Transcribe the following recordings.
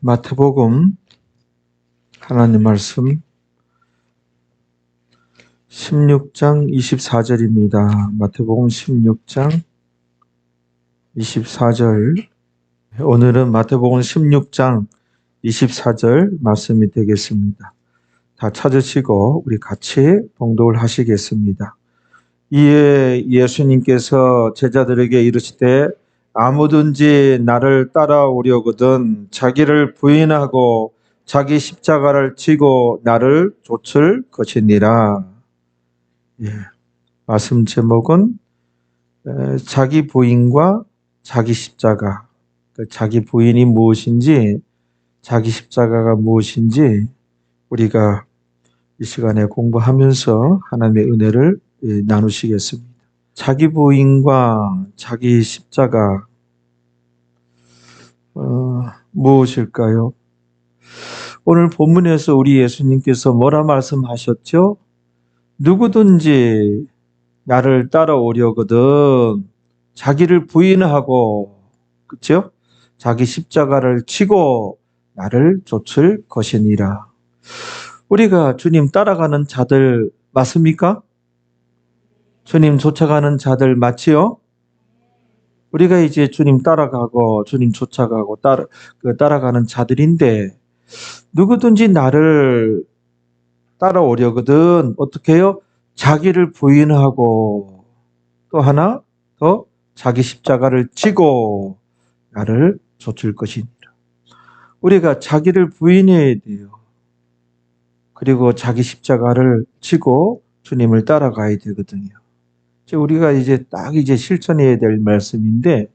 마태복음 하나님 말씀 16장 24절입니다. 마태복음 16장 24절. 오늘은 마태복음 16장 24절 말씀이 되겠습니다. 다 찾으시고 우리 같이 봉독을 하시겠습니다. 이에 예수님께서 제자들에게 이르시되 아무든지 나를 따라오려거든 자기를 부인하고 자기 십자가를 지고 나를 좇을 것이니라. 말씀 제목은 자기 부인과 자기 십자가, 자기 부인이 무엇인지 자기 십자가가 무엇인지 우리가 이 시간에 공부하면서 하나님의 은혜를 나누시겠습니다. 자기 부인과 자기 십자가 무엇일까요? 오늘 본문에서 우리 예수님께서 뭐라 말씀하셨죠? 누구든지 나를 따라오려거든 자기를 부인하고, 그렇죠? 자기 십자가를 지고 나를 좇을 것이니라. 우리가 주님 따라가는 자들 맞습니까? 주님 쫓아가는 자들 맞지요? 우리가 이제 주님 따라가고 주님 쫓아가고 따라가는 자들인데, 누구든지 나를 따라오려거든 어떻게 해요? 자기를 부인하고 또 하나 더 자기 십자가를 지고 나를 좇을 것이니라. 우리가 자기를 부인해야 돼요. 그리고 자기 십자가를 지고 주님을 따라가야 되거든요. 우리가 이제 딱 실천해야 될 말씀인데,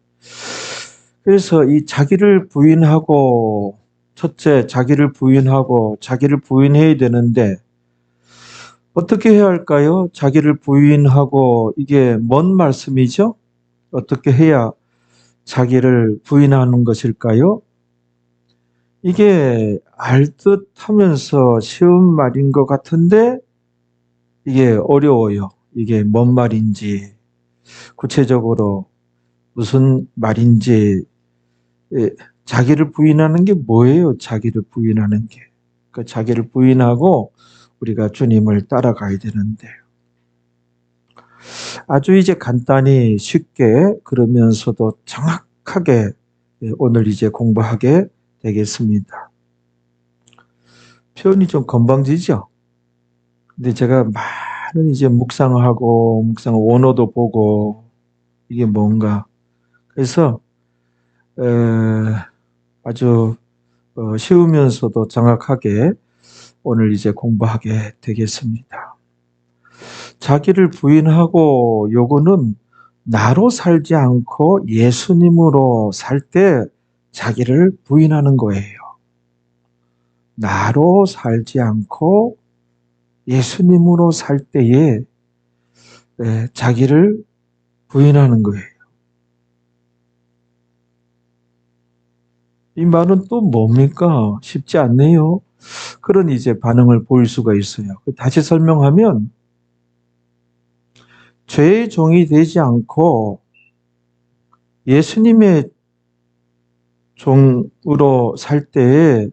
그래서 이 자기를 부인하고, 첫째 자기를 부인하고 자기를 부인해야 되는데 어떻게 해야 할까요? 자기를 부인하고, 이게 뭔 말씀이죠? 어떻게 해야 자기를 부인하는 것일까요? 이게 알듯 하면서 쉬운 말인 것 같은데 이게 어려워요. 이게 뭔 말인지, 구체적으로 무슨 말인지. 자기를 부인하는 게 뭐예요? 자기를 부인하는 게. 그러니까 자기를 부인하고 우리가 주님을 따라가야 되는데, 아주 간단히 쉽게 그러면서도 정확하게 오늘 공부하게 되겠습니다. 표현이 좀 건방지죠? 근데 제가 많은 묵상하고 원어도 보고 이게 뭔가, 그래서 아주 쉬우면서도 정확하게 오늘 공부하게 되겠습니다. 자기를 부인하고, 요거는 나로 살지 않고 예수님으로 살 때 자기를 부인하는 거예요. 나로 살지 않고 예수님으로 살 때에 자기를 부인하는 거예요. 이 말은 또 뭡니까? 쉽지 않네요. 그런 반응을 보일 수가 있어요. 다시 설명하면, 죄의 종이 되지 않고 예수님의 종으로 살 때에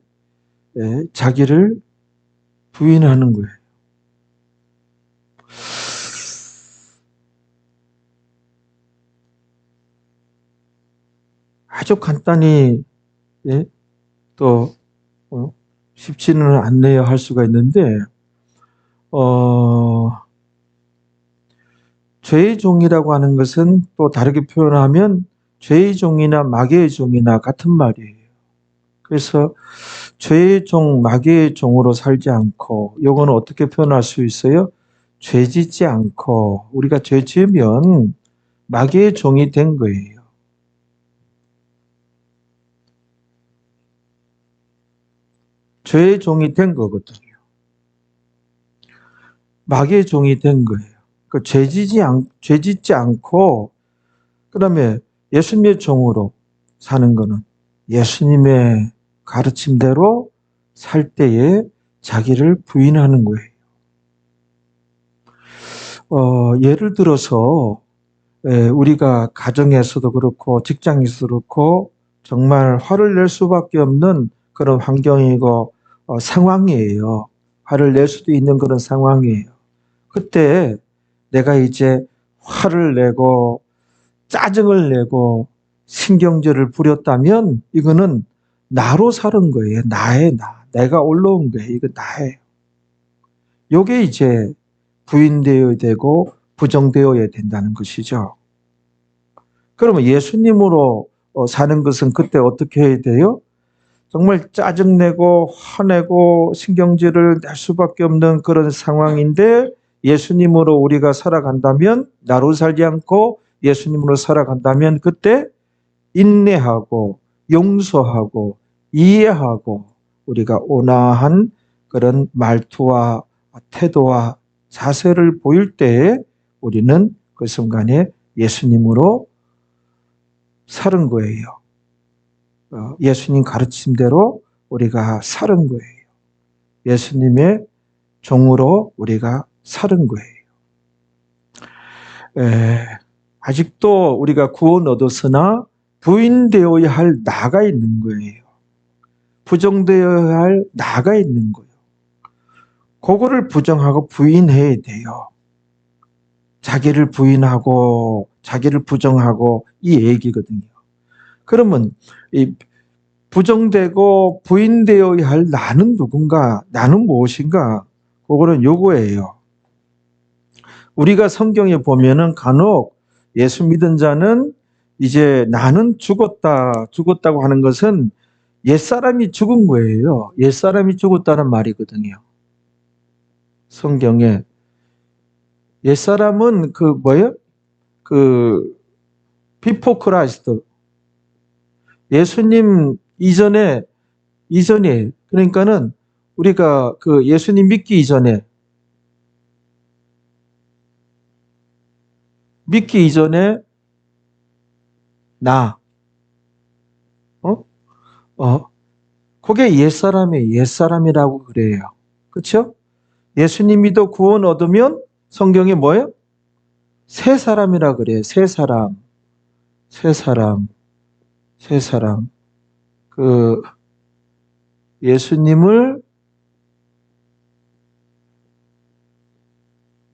자기를 부인하는 거예요. 아주 간단히 또 쉽지는 않네요 할 수가 있는데, 죄의 종이라고 하는 것은 또 다르게 표현하면 죄의 종이나 마귀의 종이나 같은 말이에요. 그래서 죄의 종, 마귀의 종으로 살지 않고, 이거는 어떻게 표현할 수 있어요? 죄 짓지 않고, 우리가 죄 지으면 마귀의 종이 된 거예요. 죄의 종이 된 거거든요. 마귀의 종이 된 거예요. 죄 짓지 않고, 그 다음에 예수님의 종으로 사는 거는 예수님의 가르침대로 살 때에 자기를 부인하는 거예요. 예를 들어서 우리가 가정에서도 그렇고 직장에서도 그렇고 정말 화를 낼 수밖에 없는 그런 환경이고 상황이에요. 화를 낼 수도 있는 그런 상황이에요. 그때 내가 이제 화를 내고 짜증을 내고 신경질을 부렸다면 이거는 나로 사는 거예요. 나의 나. 내가 올라온 거예요. 이거 나예요. 요게 이제 부인되어야 되고 부정되어야 된다는 것이죠. 그러면 예수님으로 사는 것은 그때 어떻게 해야 돼요? 정말 짜증내고 화내고 신경질을 낼 수밖에 없는 그런 상황인데 예수님으로 우리가 살아간다면, 나로 살지 않고 예수님으로 살아간다면 그때 인내하고 용서하고 이해하고 우리가 온화한 그런 말투와 태도와 자세를 보일 때에 우리는 그 순간에 예수님으로 사는 거예요. 예수님 가르침대로 우리가 사는 거예요. 예수님의 종으로 우리가 사는 거예요. 아직도 우리가 구원 얻었으나 부인되어야 할 나가 있는 거예요. 부정되어야 할 나가 있는 거예요. 그거를 부정하고 부인해야 돼요. 자기를 부인하고 자기를 부정하고 이 얘기거든요. 그러면 이 부정되고 부인되어야 할 나는 누군가, 나는 무엇인가, 그거는 요거예요. 우리가 성경에 보면은 간혹 예수 믿은 자는 이제 나는 죽었다고 하는 것은 옛사람이 죽은 거예요. 옛사람이 죽었다는 말이거든요. 성경에 옛사람은 그 뭐예요? 그 비포 크라이스트, 예수님 이전에 그러니까는 우리가 그 예수님 믿기 이전에 나, 그게 옛사람이라고 그래요. 그렇죠? 예수님이도 구원 얻으면 성경에 뭐예요? 새 사람이라 그래요. 새 사람. 그 예수님을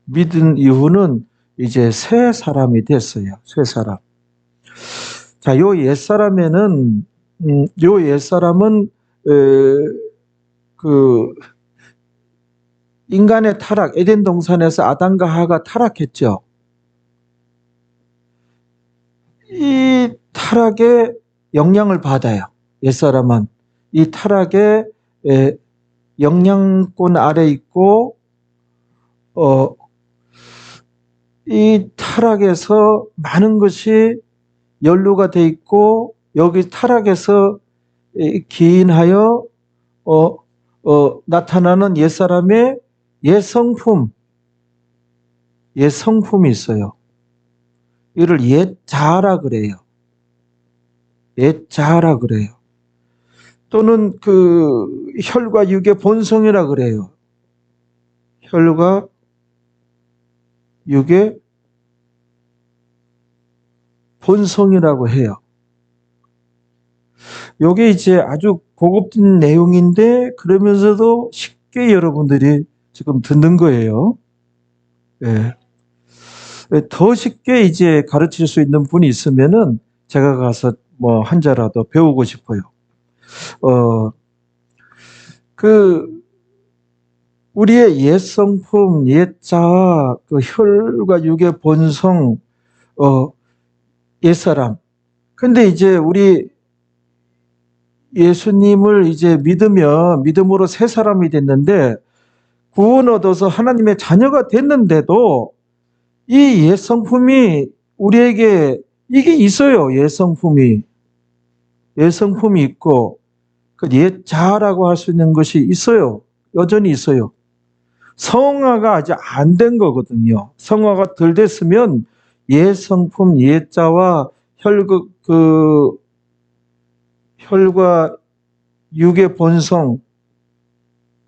믿은 이후는 이제 새 사람이 됐어요. 새 사람. 자, 요 옛사람은 그 인간의 타락, 에덴 동산에서 아담과 하와가 타락했죠. 이 타락의 영향을 받아요. 옛사람은 이 타락의 영향권 아래 있고, 이 타락에서 많은 것이 연루가 돼 있고, 여기 타락에서 기인하여 나타나는 옛사람의 옛성품이 있어요. 이를 옛자라 그래요. 옛자라 그래요. 또는 그 혈과 육의 본성이라 그래요. 혈과 육의 본성이라고 해요. 이게 이제 아주 고급진 내용인데 그러면서도 쉽게 여러분들이 지금 듣는 거예요. 네. 더 쉽게 이제 가르칠 수 있는 분이 있으면은 제가 가서 뭐 한자라도 배우고 싶어요. 우리의 옛 성품, 옛자, 그 혈과 육의 본성, 옛사람. 근데 이제 우리 예수님을 이제 믿음으로 새 사람이 됐는데, 구원 얻어서 하나님의 자녀가 됐는데도 이 옛 성품이 우리에게 이게 있어요. 옛 성품이 있고, 그 옛 자라고 할 수 있는 것이 있어요. 여전히 있어요. 성화가 아직 안 된 거거든요. 성화가 덜 됐으면 옛 성품, 옛 자와 혈과 육의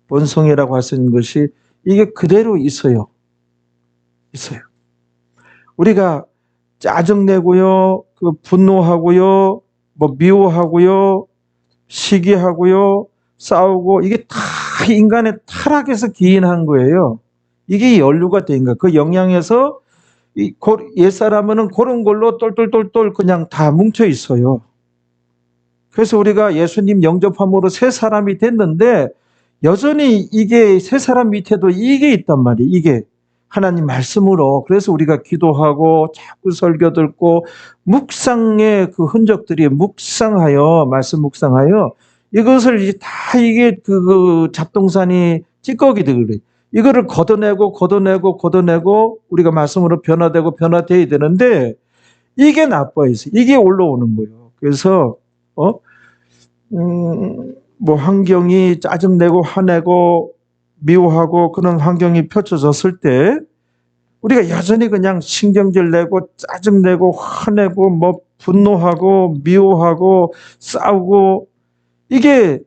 본성이라고 할 수 있는 것이 이게 그대로 있어요. 우리가 짜증내고요, 분노하고요, 뭐 미워하고요, 시기하고요, 싸우고, 이게 다 인간의 타락에서 기인한 거예요. 이게 연루가 된 거예요. 그 영향에서 옛사람은 그런 걸로 똘똘똘똘 그냥 다 뭉쳐 있어요. 그래서 우리가 예수님 영접함으로 새 사람이 됐는데 여전히 이게 새 사람 밑에도 이게 있단 말이에요. 이게 하나님 말씀으로. 그래서 우리가 기도하고 자꾸 설교 듣고 묵상의 그 흔적들이 묵상하여 말씀 묵상하여 이것을 이제 다 이게 그 잡동사니 찌꺼기들 그래. 이거를 걷어내고 우리가 말씀으로 변화되고 변화돼야 되는데 이게 나빠요. 이게 올라오는 거예요. 그래서 뭐 환경이 짜증내고 화내고 미워하고 그런 환경이 펼쳐졌을 때 우리가 여전히 그냥 신경질 내고 짜증내고 화내고 뭐 분노하고 미워하고 싸우고 이게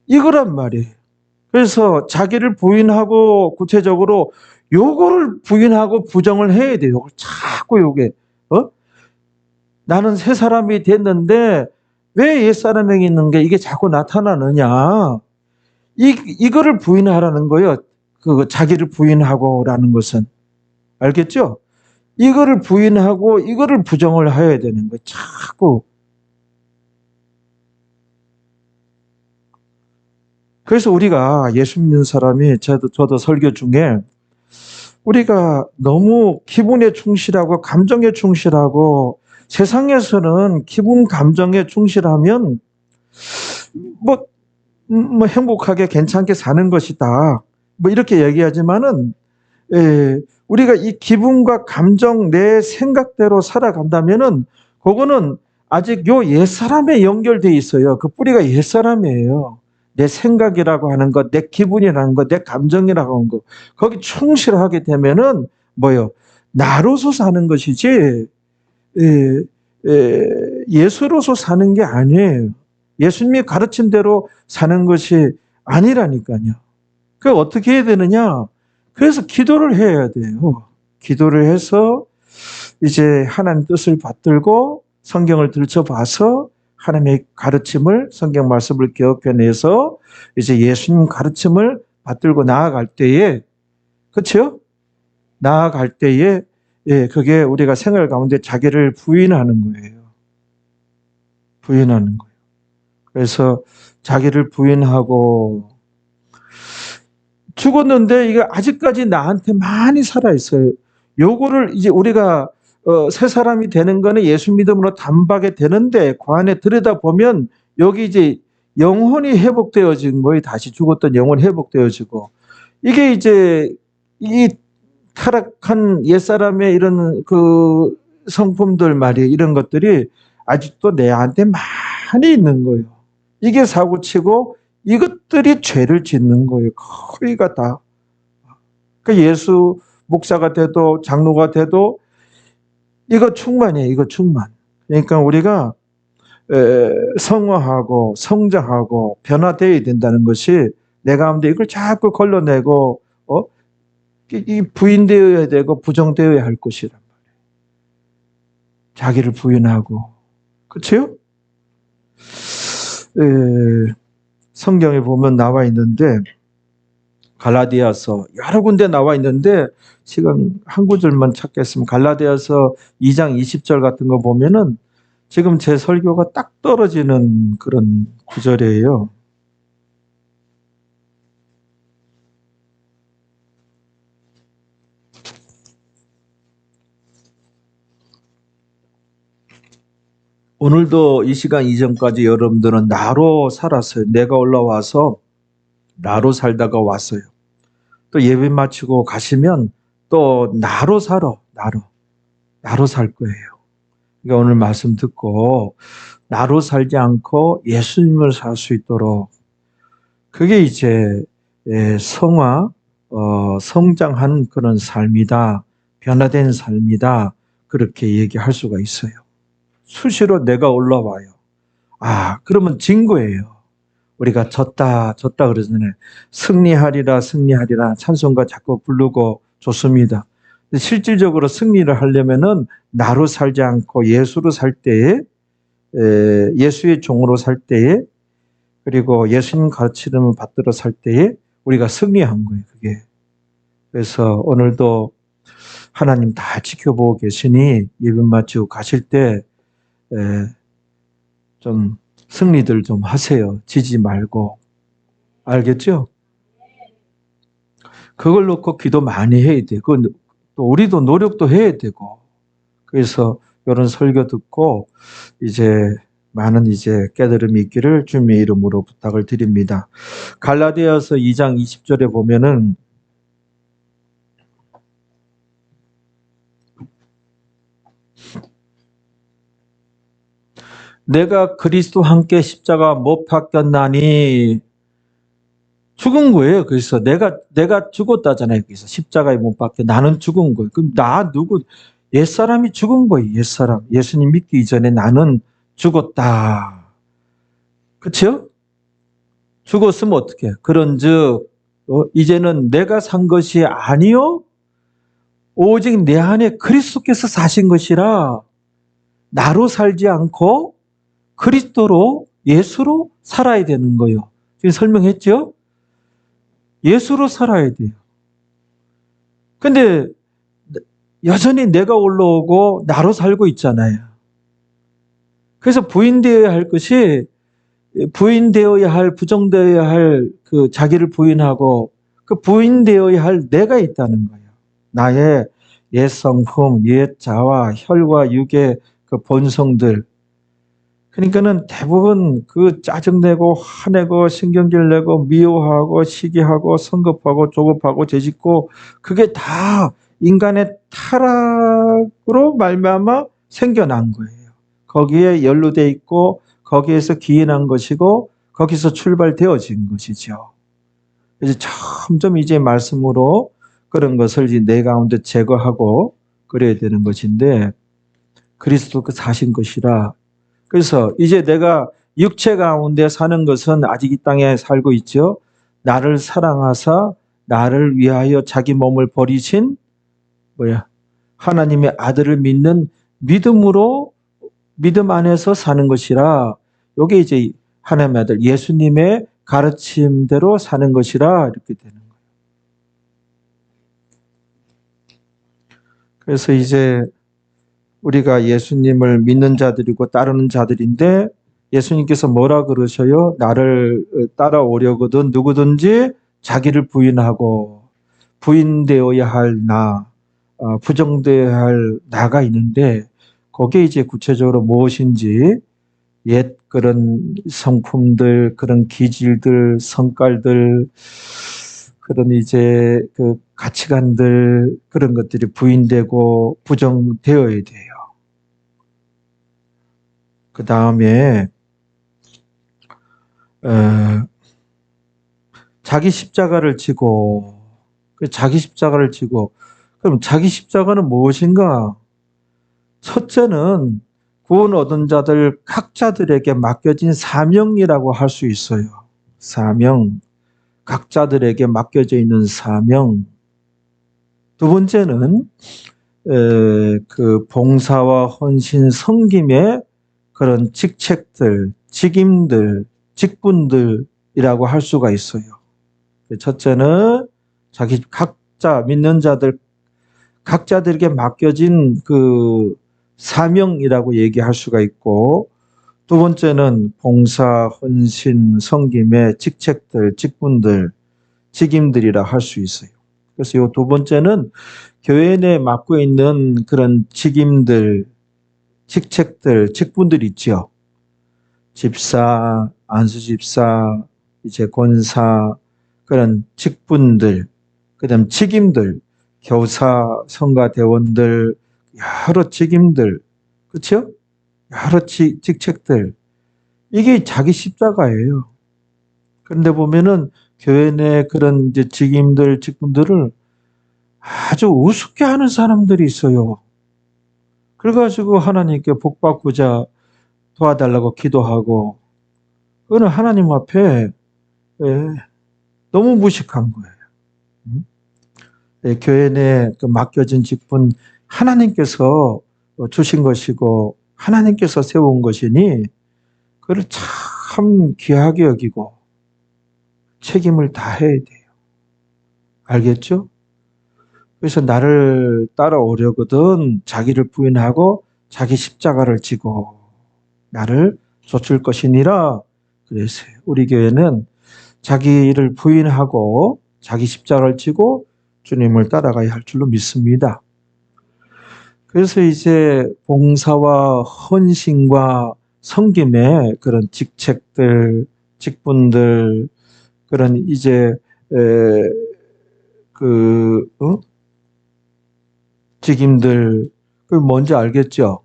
이거란 말이에요. 그래서 자기를 부인하고 구체적으로 요거를 부인하고 부정을 해야 돼요. 자꾸 요게 나는 새 사람이 됐는데 왜 옛사람에 있는 게 이게 자꾸 나타나느냐. 이거를 부인하라는 거예요. 그 자기를 부인하고라는 것은. 알겠죠? 이거를 부인하고 이거를 부정을 해야 되는 거예요. 자꾸. 그래서 우리가 예수 믿는 사람이 저도 설교 중에 우리가 너무 기분에 충실하고 감정에 충실하고 세상에서는 기분 감정에 충실하면 뭐 행복하게 괜찮게 사는 것이다. 뭐 이렇게 얘기하지만은 우리가 이 기분과 감정 내 생각대로 살아간다면은 그거는 아직 요 옛사람에 연결돼 있어요. 그 뿌리가 옛사람이에요. 내 생각이라고 하는 것, 내 기분이라는 것, 내 감정이라고 하는 것. 거기 충실하게 되면은 뭐요? 나로서 사는 것이지 예수로서 사는 게 아니에요. 예수님이 가르친 대로 사는 것이 아니라니까요. 그 어떻게 해야 되느냐? 그래서 기도를 해야 돼요. 기도를 해서 이제 하나님 뜻을 받들고 성경을 들춰봐서 하나님의 가르침을 성경 말씀을 기억해내서 이제 예수님 가르침을 받들고 나아갈 때에 그렇죠? 나아갈 때에 그게 우리가 생활 가운데 자기를 부인하는 거예요. 부인하는 거예요. 그래서 자기를 부인하고 죽었는데 이게 아직까지 나한테 많이 살아있어요. 요거를 이제 우리가 새 사람이 되는 거는 예수 믿음으로 단박에 되는데 그 안에 들여다보면 여기 이제 영혼이 회복되어진 거예요. 다시 죽었던 영혼이 회복되어지고 이게 이제 이 타락한 옛사람의 이런 그 성품들 말이에요. 이런 것들이 아직도 내한테 많이 있는 거예요. 이게 사고치고 이것들이 죄를 짓는 거예요. 거의가 다. 그러니까 예수 목사가 돼도 장로가 돼도 이거 충만이에요. 이거 충만. 그러니까 우리가 성화하고 성장하고 변화되어야 된다는 것이 내 가운데 이걸 자꾸 걸러내고 이 부인되어야 되고 부정되어야 할 것이란 말이에요. 자기를 부인하고. 그렇죠? 성경에 보면 나와 있는데 갈라디아서 여러 군데 나와 있는데 지금 한 구절만 찾겠습니다. 갈라디아서 2장 20절 같은 거 보면은 지금 제 설교가 딱 떨어지는 그런 구절이에요. 오늘도 이 시간 이전까지 여러분들은 나로 살았어요. 내가 올라와서 나로 살다가 왔어요. 또 예배 마치고 가시면 또 나로 살아. 나로 살 거예요. 그러니까 오늘 말씀 듣고 나로 살지 않고 예수님을 살 수 있도록 그게 이제 성화, 성장한 그런 삶이다. 변화된 삶이다. 그렇게 얘기할 수가 있어요. 수시로 내가 올라와요. 그러면 증거예요. 우리가 졌다 그러잖아요. 승리하리라 찬송가 자꾸 부르고 좋습니다. 실질적으로 승리를 하려면은 나로 살지 않고 예수로 살 때에 예수의 종으로 살 때에, 그리고 예수님 가르치름을 받들어 살 때에 우리가 승리한 거예요, 그게. 그래서 오늘도 하나님 다 지켜보고 계시니 예배 마치고 가실 때 좀 승리들 좀 하세요. 지지 말고. 알겠죠? 그걸 놓고 기도 많이 해야 돼. 또 우리도 노력도 해야 되고. 그래서 이런 설교 듣고 이제 많은 이제 깨달음이 있기를 주님의 이름으로 부탁을 드립니다. 갈라디아서 2장 20절에 보면은 내가 그리스도 함께 십자가 못 박혔나니 죽은 거예요. 그래서 내가 죽었다잖아요. 그래서 십자가에 못 박혀 나는 죽은 거예요. 그럼 나 누구 옛사람이 죽은 거예요. 옛사람. 예수님 믿기 이전에 나는 죽었다. 그렇죠? 죽었으면 어떻게? 그런즉 이제는 내가 산 것이 아니요 오직 내 안에 그리스도께서 사신 것이라 나로 살지 않고 그리스도로 예수로 살아야 되는 거예요. 지금 설명했죠? 예수로 살아야 돼요. 근데 여전히 내가 올라오고 나로 살고 있잖아요. 그래서 부인되어야 할 것이 부인되어야 할, 부정되어야 할 그 자기를 부인하고 그 부인되어야 할 내가 있다는 거예요. 나의 옛 성품, 옛 자와 혈과 육의 그 본성들. 그러니까는 대부분 그 짜증내고 화내고 신경질 내고 미워하고 시기하고 성급하고 조급하고 죄짓고 그게 다 인간의 타락으로 말미암아 생겨난 거예요. 거기에 연루돼 있고 거기에서 기인한 것이고 거기서 출발되어진 것이죠. 그래서 점점 이제 말씀으로 그런 것을 이제 내 가운데 제거하고 그래야 되는 것인데 그리스도가 사신 것이라. 그래서 이제 내가 육체 가운데 사는 것은 아직 이 땅에 살고 있죠. 나를 사랑하사 나를 위하여 자기 몸을 버리신 하나님의 아들을 믿는 믿음으로 믿음 안에서 사는 것이라. 이게 이제 하나님의 아들 예수님의 가르침대로 사는 것이라 이렇게 되는 거예요. 그래서 이제 우리가 예수님을 믿는 자들이고 따르는 자들인데 예수님께서 뭐라 그러셔요? 나를 따라오려거든 누구든지 자기를 부인하고 부인되어야 할 나, 부정되어야 할 나가 있는데 그게 이제 구체적으로 무엇인지 옛 그런 성품들, 그런 기질들, 성깔들, 그런 이제 그 가치관들 그런 것들이 부인되고 부정되어야 돼요. 그 다음에 자기 십자가를 지고 그럼 자기 십자가는 무엇인가? 첫째는 구원 얻은 자들 각자들에게 맡겨진 사명이라고 할 수 있어요. 사명. 각자들에게 맡겨져 있는 사명. 두 번째는 그 봉사와 헌신, 섬김의 그런 직책들, 직임들, 직분들이라고 할 수가 있어요. 첫째는 자기 각자 믿는 자들 각자들에게 맡겨진 그 사명이라고 얘기할 수가 있고, 두 번째는 봉사, 헌신, 섬김의 직책들, 직분들, 직임들이라 할 수 있어요. 그래서 이 두 번째는 교회 내에 맡고 있는 그런 직임들, 직책들, 직분들 있죠. 집사, 안수집사, 이제 권사, 그런 직분들, 그다음 직임들, 교사, 성가대원들, 여러 직임들, 그렇죠? 여러 직책들. 이게 자기 십자가예요. 그런데 보면은 교회 내 그런 이제 직임들, 직분들을 아주 우습게 하는 사람들이 있어요. 그래가지고 하나님께 복 받고자 도와달라고 기도하고, 그거는 하나님 앞에 너무 무식한 거예요. 교회 내에 그 맡겨진 직분 하나님께서 주신 것이고 하나님께서 세운 것이니 그걸 참 귀하게 여기고 책임을 다해야 돼요. 알겠죠? 그래서 나를 따라오려거든 자기를 부인하고 자기 십자가를 지고 나를 좇을 것이니라 그랬어요. 우리 교회는 자기를 부인하고 자기 십자가를 지고 주님을 따라가야 할 줄로 믿습니다. 그래서 이제 봉사와 헌신과 섬김의 그런 직책들, 직분들, 그런 이제 직임들 그 뭔지 알겠죠?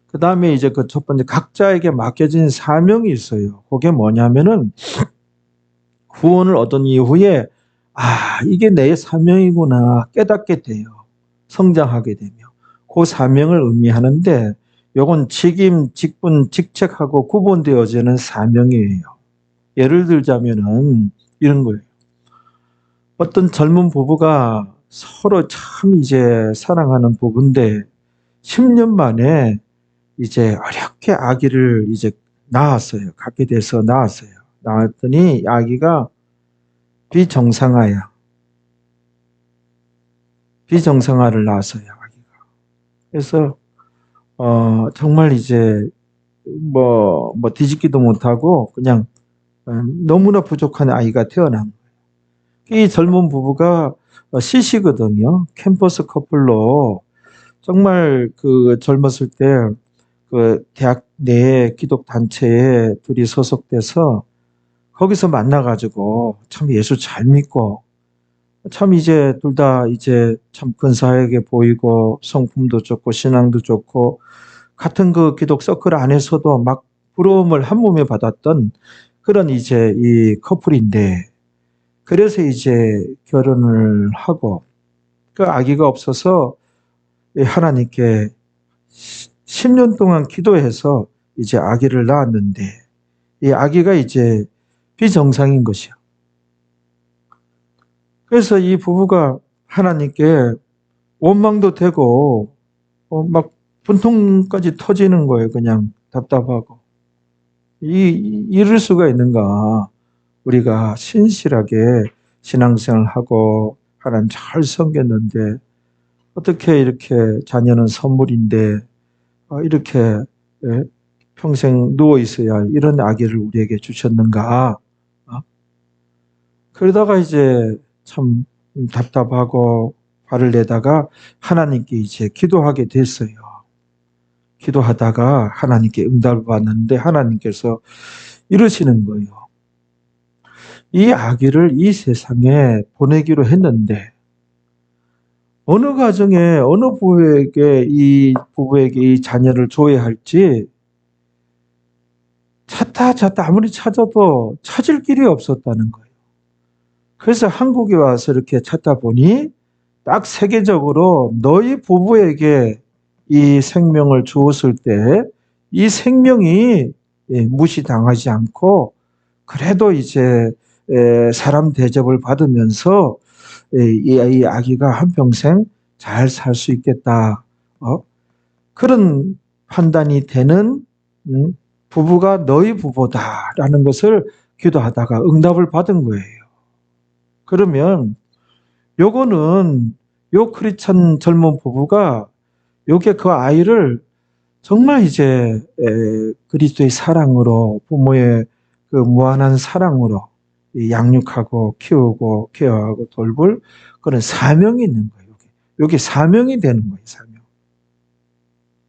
그 다음에 이제 그 첫 번째 각자에게 맡겨진 사명이 있어요. 그게 뭐냐면은 구원을 얻은 이후에 이게 내 사명이구나 깨닫게 돼요. 성장하게 되며 그 사명을 의미하는데 요건 직임, 직분, 직책하고 구분되어지는 사명이에요. 예를 들자면은 이런 거예요. 어떤 젊은 부부가 서로 참 이제 사랑하는 부부인데 10년 만에 이제 어렵게 아기를 이제 낳았어요. 갖게 돼서 낳았어요. 낳았더니 아기가 비정상아야. 비정상아를 낳았어요. 아기가. 그래서 정말 이제 뭐 뒤집기도 못하고 그냥 너무나 부족한 아이가 태어난 거예요. 이 젊은 부부가 CC거든요. 캠퍼스 커플로 정말 그 젊었을 때 그 대학 내 기독 단체에 둘이 소속돼서 거기서 만나가지고 참 예수 잘 믿고 참 이제 둘 다 이제 참 근사하게 보이고 성품도 좋고 신앙도 좋고 같은 그 기독 서클 안에서도 막 부러움을 한 몸에 받았던 그런 이제 이 커플인데 그래서 이제 결혼을 하고 그 아기가 없어서 하나님께 10년 동안 기도해서 이제 아기를 낳았는데 이 아기가 이제 비정상인 것이야. 그래서 이 부부가 하나님께 원망도 되고 막 분통까지 터지는 거예요. 그냥 답답하고. 이럴 수가 있는가. 우리가 신실하게 신앙생활하고 하나님 잘 섬겼는데 어떻게 이렇게 자녀는 선물인데 이렇게 평생 누워 있어야 할 이런 아기를 우리에게 주셨는가. 그러다가 이제 참 답답하고 화를 내다가 하나님께 이제 기도하게 됐어요. 기도하다가 하나님께 응답을 받는데 하나님께서 이러시는 거예요. 이 아기를 이 세상에 보내기로 했는데 어느 가정에 어느 부부에게 이 자녀를 줘야 할지 찾다 아무리 찾아도 찾을 길이 없었다는 거예요. 그래서 한국에 와서 이렇게 찾다 보니 딱 세계적으로 너희 부부에게 이 생명을 주었을 때 이 생명이 무시당하지 않고 그래도 이제 사람 대접을 받으면서 이 아기가 한평생 잘 살 수 있겠다. 그런 판단이 되는 부부가 너희 부부다라는 것을 기도하다가 응답을 받은 거예요. 그러면 요거는 요 크리스찬 젊은 부부가 요게 그 아이를 정말 이제 그리스도의 사랑으로 부모의 그 무한한 사랑으로 양육하고 키우고 케어하고 돌볼 그런 사명이 있는 거예요. 요게 사명이 되는 거예요. 사명.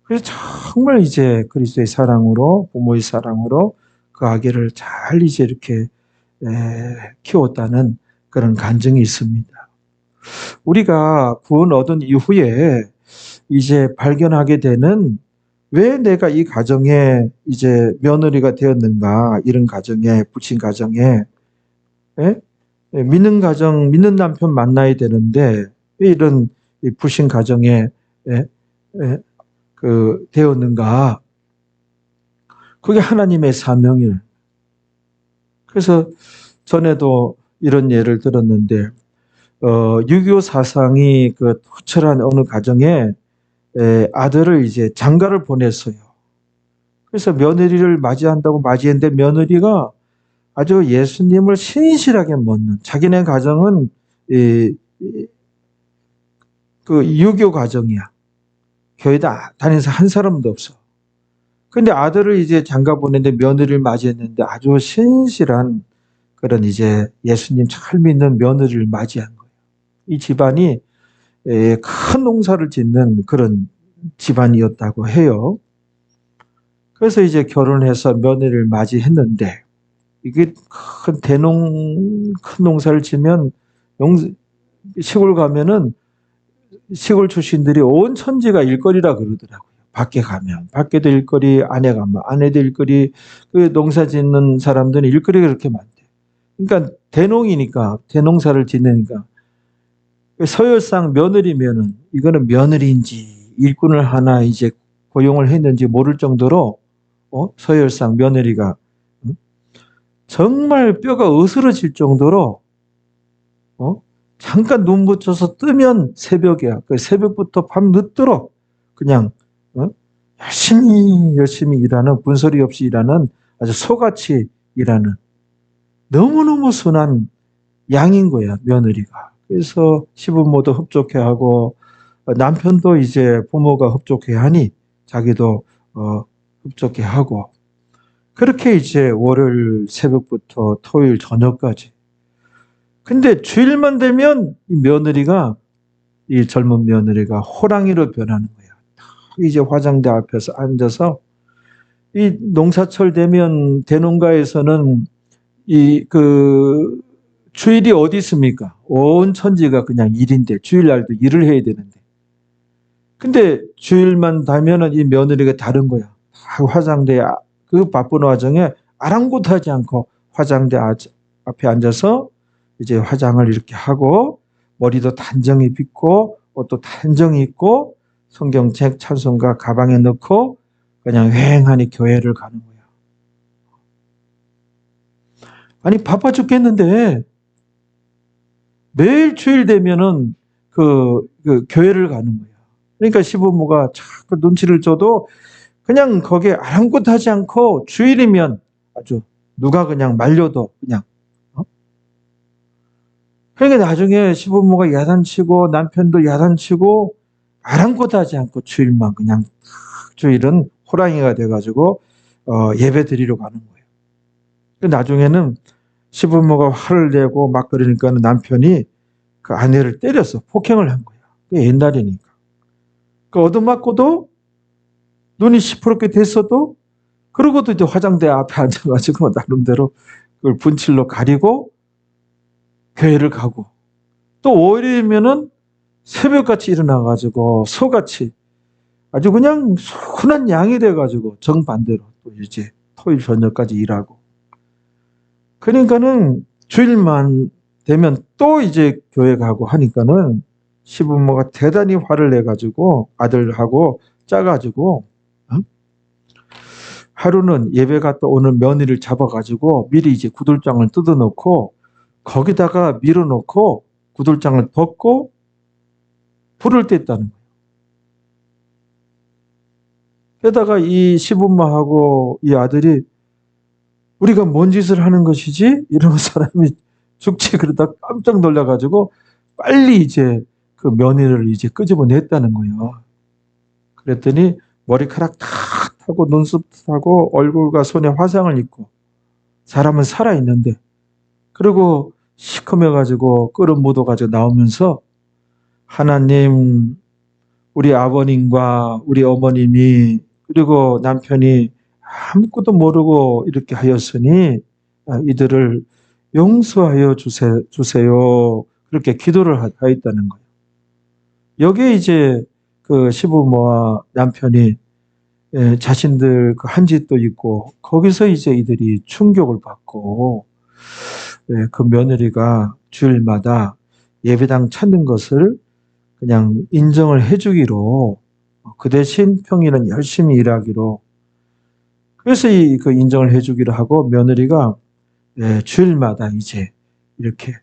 그래서 정말 이제 그리스도의 사랑으로 부모의 사랑으로 그 아기를 잘 이제 이렇게 키웠다는 그런 간증이 있습니다. 우리가 구원 얻은 이후에 이제 발견하게 되는 왜 내가 이 가정에 이제 며느리가 되었는가 이런 가정에 부친 가정에 믿는 가정 믿는 남편 만나야 되는데 왜 이런 부신 가정에 되었는가 그게 하나님의 사명이에요. 그래서 전에도 이런 예를 들었는데 6.25 사상이 그 투철한 어느 가정에 아들을 이제 장가를 보냈어요. 그래서 며느리를 맞이한다고 맞이했는데 며느리가 아주 예수님을 신실하게 묻는, 자기네 가정은 그 유교 가정이야. 교회 다니면서 한 사람도 없어. 근데 아들을 이제 장가 보냈는데 며느리를 맞이했는데 아주 신실한 그런 이제 예수님 잘 믿는 며느리를 맞이한 거예요. 이 집안이 큰 농사를 짓는 그런 집안이었다고 해요. 그래서 이제 결혼해서 며느리를 맞이했는데 이게 큰 농사를 지면 시골 가면은 시골 출신들이 온 천지가 일거리라 그러더라고요. 밖에 가면 밖에도 일거리, 안에 가면 안에도 일거리. 그 농사 짓는 사람들은 일거리가 그렇게 많대. 그러니까 대농이니까, 대농사를 짓으니까 서열상 며느리면은 이거는 며느리인지 일꾼을 하나 이제 고용을 했는지 모를 정도로 서열상 며느리가 정말 뼈가 으스러질 정도로 잠깐 눈 붙여서 뜨면 새벽이야. 그 새벽부터 밤 늦도록 그냥 열심히 일하는, 분소리 없이 일하는, 아주 소같이 일하는 너무너무 순한 양인 거야, 며느리가. 그래서 시부모도 흡족해하고 남편도 이제 부모가 흡족해하니 자기도 흡족해하고, 그렇게 이제 월요일 새벽부터 토요일 저녁까지. 근데 주일만 되면 이 젊은 며느리가 호랑이로 변하는 거야. 이제 화장대 앞에서 앉아서, 이 농사철 되면 대농가에서는 주일이 어디 있습니까? 온 천지가 그냥 일인데, 주일날도 일을 해야 되는데. 근데 주일만 되면은 이 며느리가 다른 거야. 화장대 그 바쁜 와중에 아랑곳하지 않고 화장대 앞에 앉아서 이제 화장을 이렇게 하고, 머리도 단정히 빗고, 옷도 단정히 입고, 성경책 찬송가 가방에 넣고 그냥 휑하니 교회를 가는 거야. 아니 바빠 죽겠는데 매일 주일 되면은 그 교회를 가는 거야. 그러니까 시부모가 자꾸 눈치를 줘도 그냥 거기에 아랑곳하지 않고, 주일이면 아주 누가 그냥 말려도 그냥. 그러니까 나중에 시부모가 야단치고 남편도 야단치고 아랑곳하지 않고 주일만 그냥, 주일은 호랑이가 돼가지고 예배 드리러 가는 거예요. 나중에는 시부모가 화를 내고 막 그러니까 남편이 그 아내를 때렸어. 폭행을 한 거야. 옛날이니까. 그 얻어맞고도 눈이 시퍼렇게 됐어도, 그러고도 이제 화장대 앞에 앉아가지고 나름대로 그걸 분칠로 가리고 교회를 가고, 또 월요일이면은 새벽같이 일어나가지고 소같이 아주 그냥 순한 양이 돼가지고 정반대로 또 이제 토요일 저녁까지 일하고. 그러니까는 주일만 되면 또 이제 교회 가고 하니까는 시부모가 대단히 화를 내가지고 아들하고 짜가지고 하루는 예배 갔다 오는 며느리를 잡아가지고 미리 이제 구들장을 뜯어놓고 거기다가 밀어놓고 구들장을 덮고 불을 뗐다는 거예요. 게다가 이 시부모하고 이 아들이 우리가 뭔 짓을 하는 것이지? 이러면 사람이 죽지, 그러다 깜짝 놀라가지고 빨리 이제 그 며느리를 이제 끄집어냈다는 거예요. 그랬더니 머리카락 다 타고 눈썹 타고 얼굴과 손에 화상을 입고, 사람은 살아있는데, 그리고 시커매가지고 끓은 무도 가지고 나오면서 하나님, 우리 아버님과 우리 어머님이 그리고 남편이 아무것도 모르고 이렇게 하였으니 이들을 용서하여 주세요. 그렇게 기도를 하였다는 거예요. 여기에 이제 그 시부모와 남편이 자신들 그 한 짓도 있고, 거기서 이제 이들이 충격을 받고, 그 며느리가 주일마다 예배당 찾는 것을 그냥 인정을 해주기로, 그 대신 평일은 열심히 일하기로, 그래서 그 인정을 해주기로 하고 며느리가 주일마다 이제 이렇게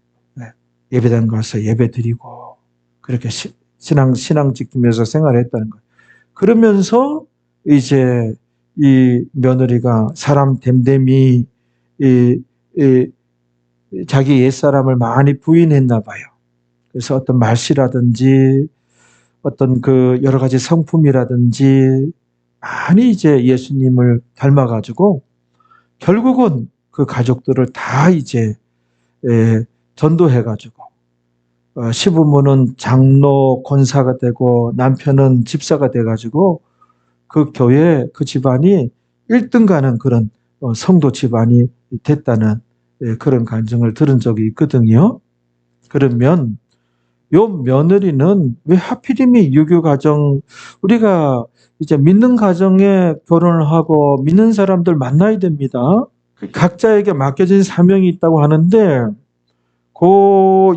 예배당 가서 예배 드리고 그렇게 신앙 지키면서 생활을 했다는 거예요. 그러면서 이제 이 며느리가 사람 됨됨이 이 자기 옛사람을 많이 부인했나 봐요. 그래서 어떤 말씨라든지 어떤 그 여러 가지 성품이라든지 많이 이제 예수님을 닮아가지고 결국은 그 가족들을 다 이제 전도해가지고 시부모는 장로 권사가 되고 남편은 집사가 돼가지고 그 교회 그 집안이 1등 가는 그런 성도 집안이 됐다는 그런 간증을 들은 적이 있거든요. 그러면 요 며느리는 왜 하필이면 유교 가정, 우리가 이제 믿는 가정에 결혼을 하고 믿는 사람들 만나야 됩니다. 각자에게 맡겨진 사명이 있다고 하는데 그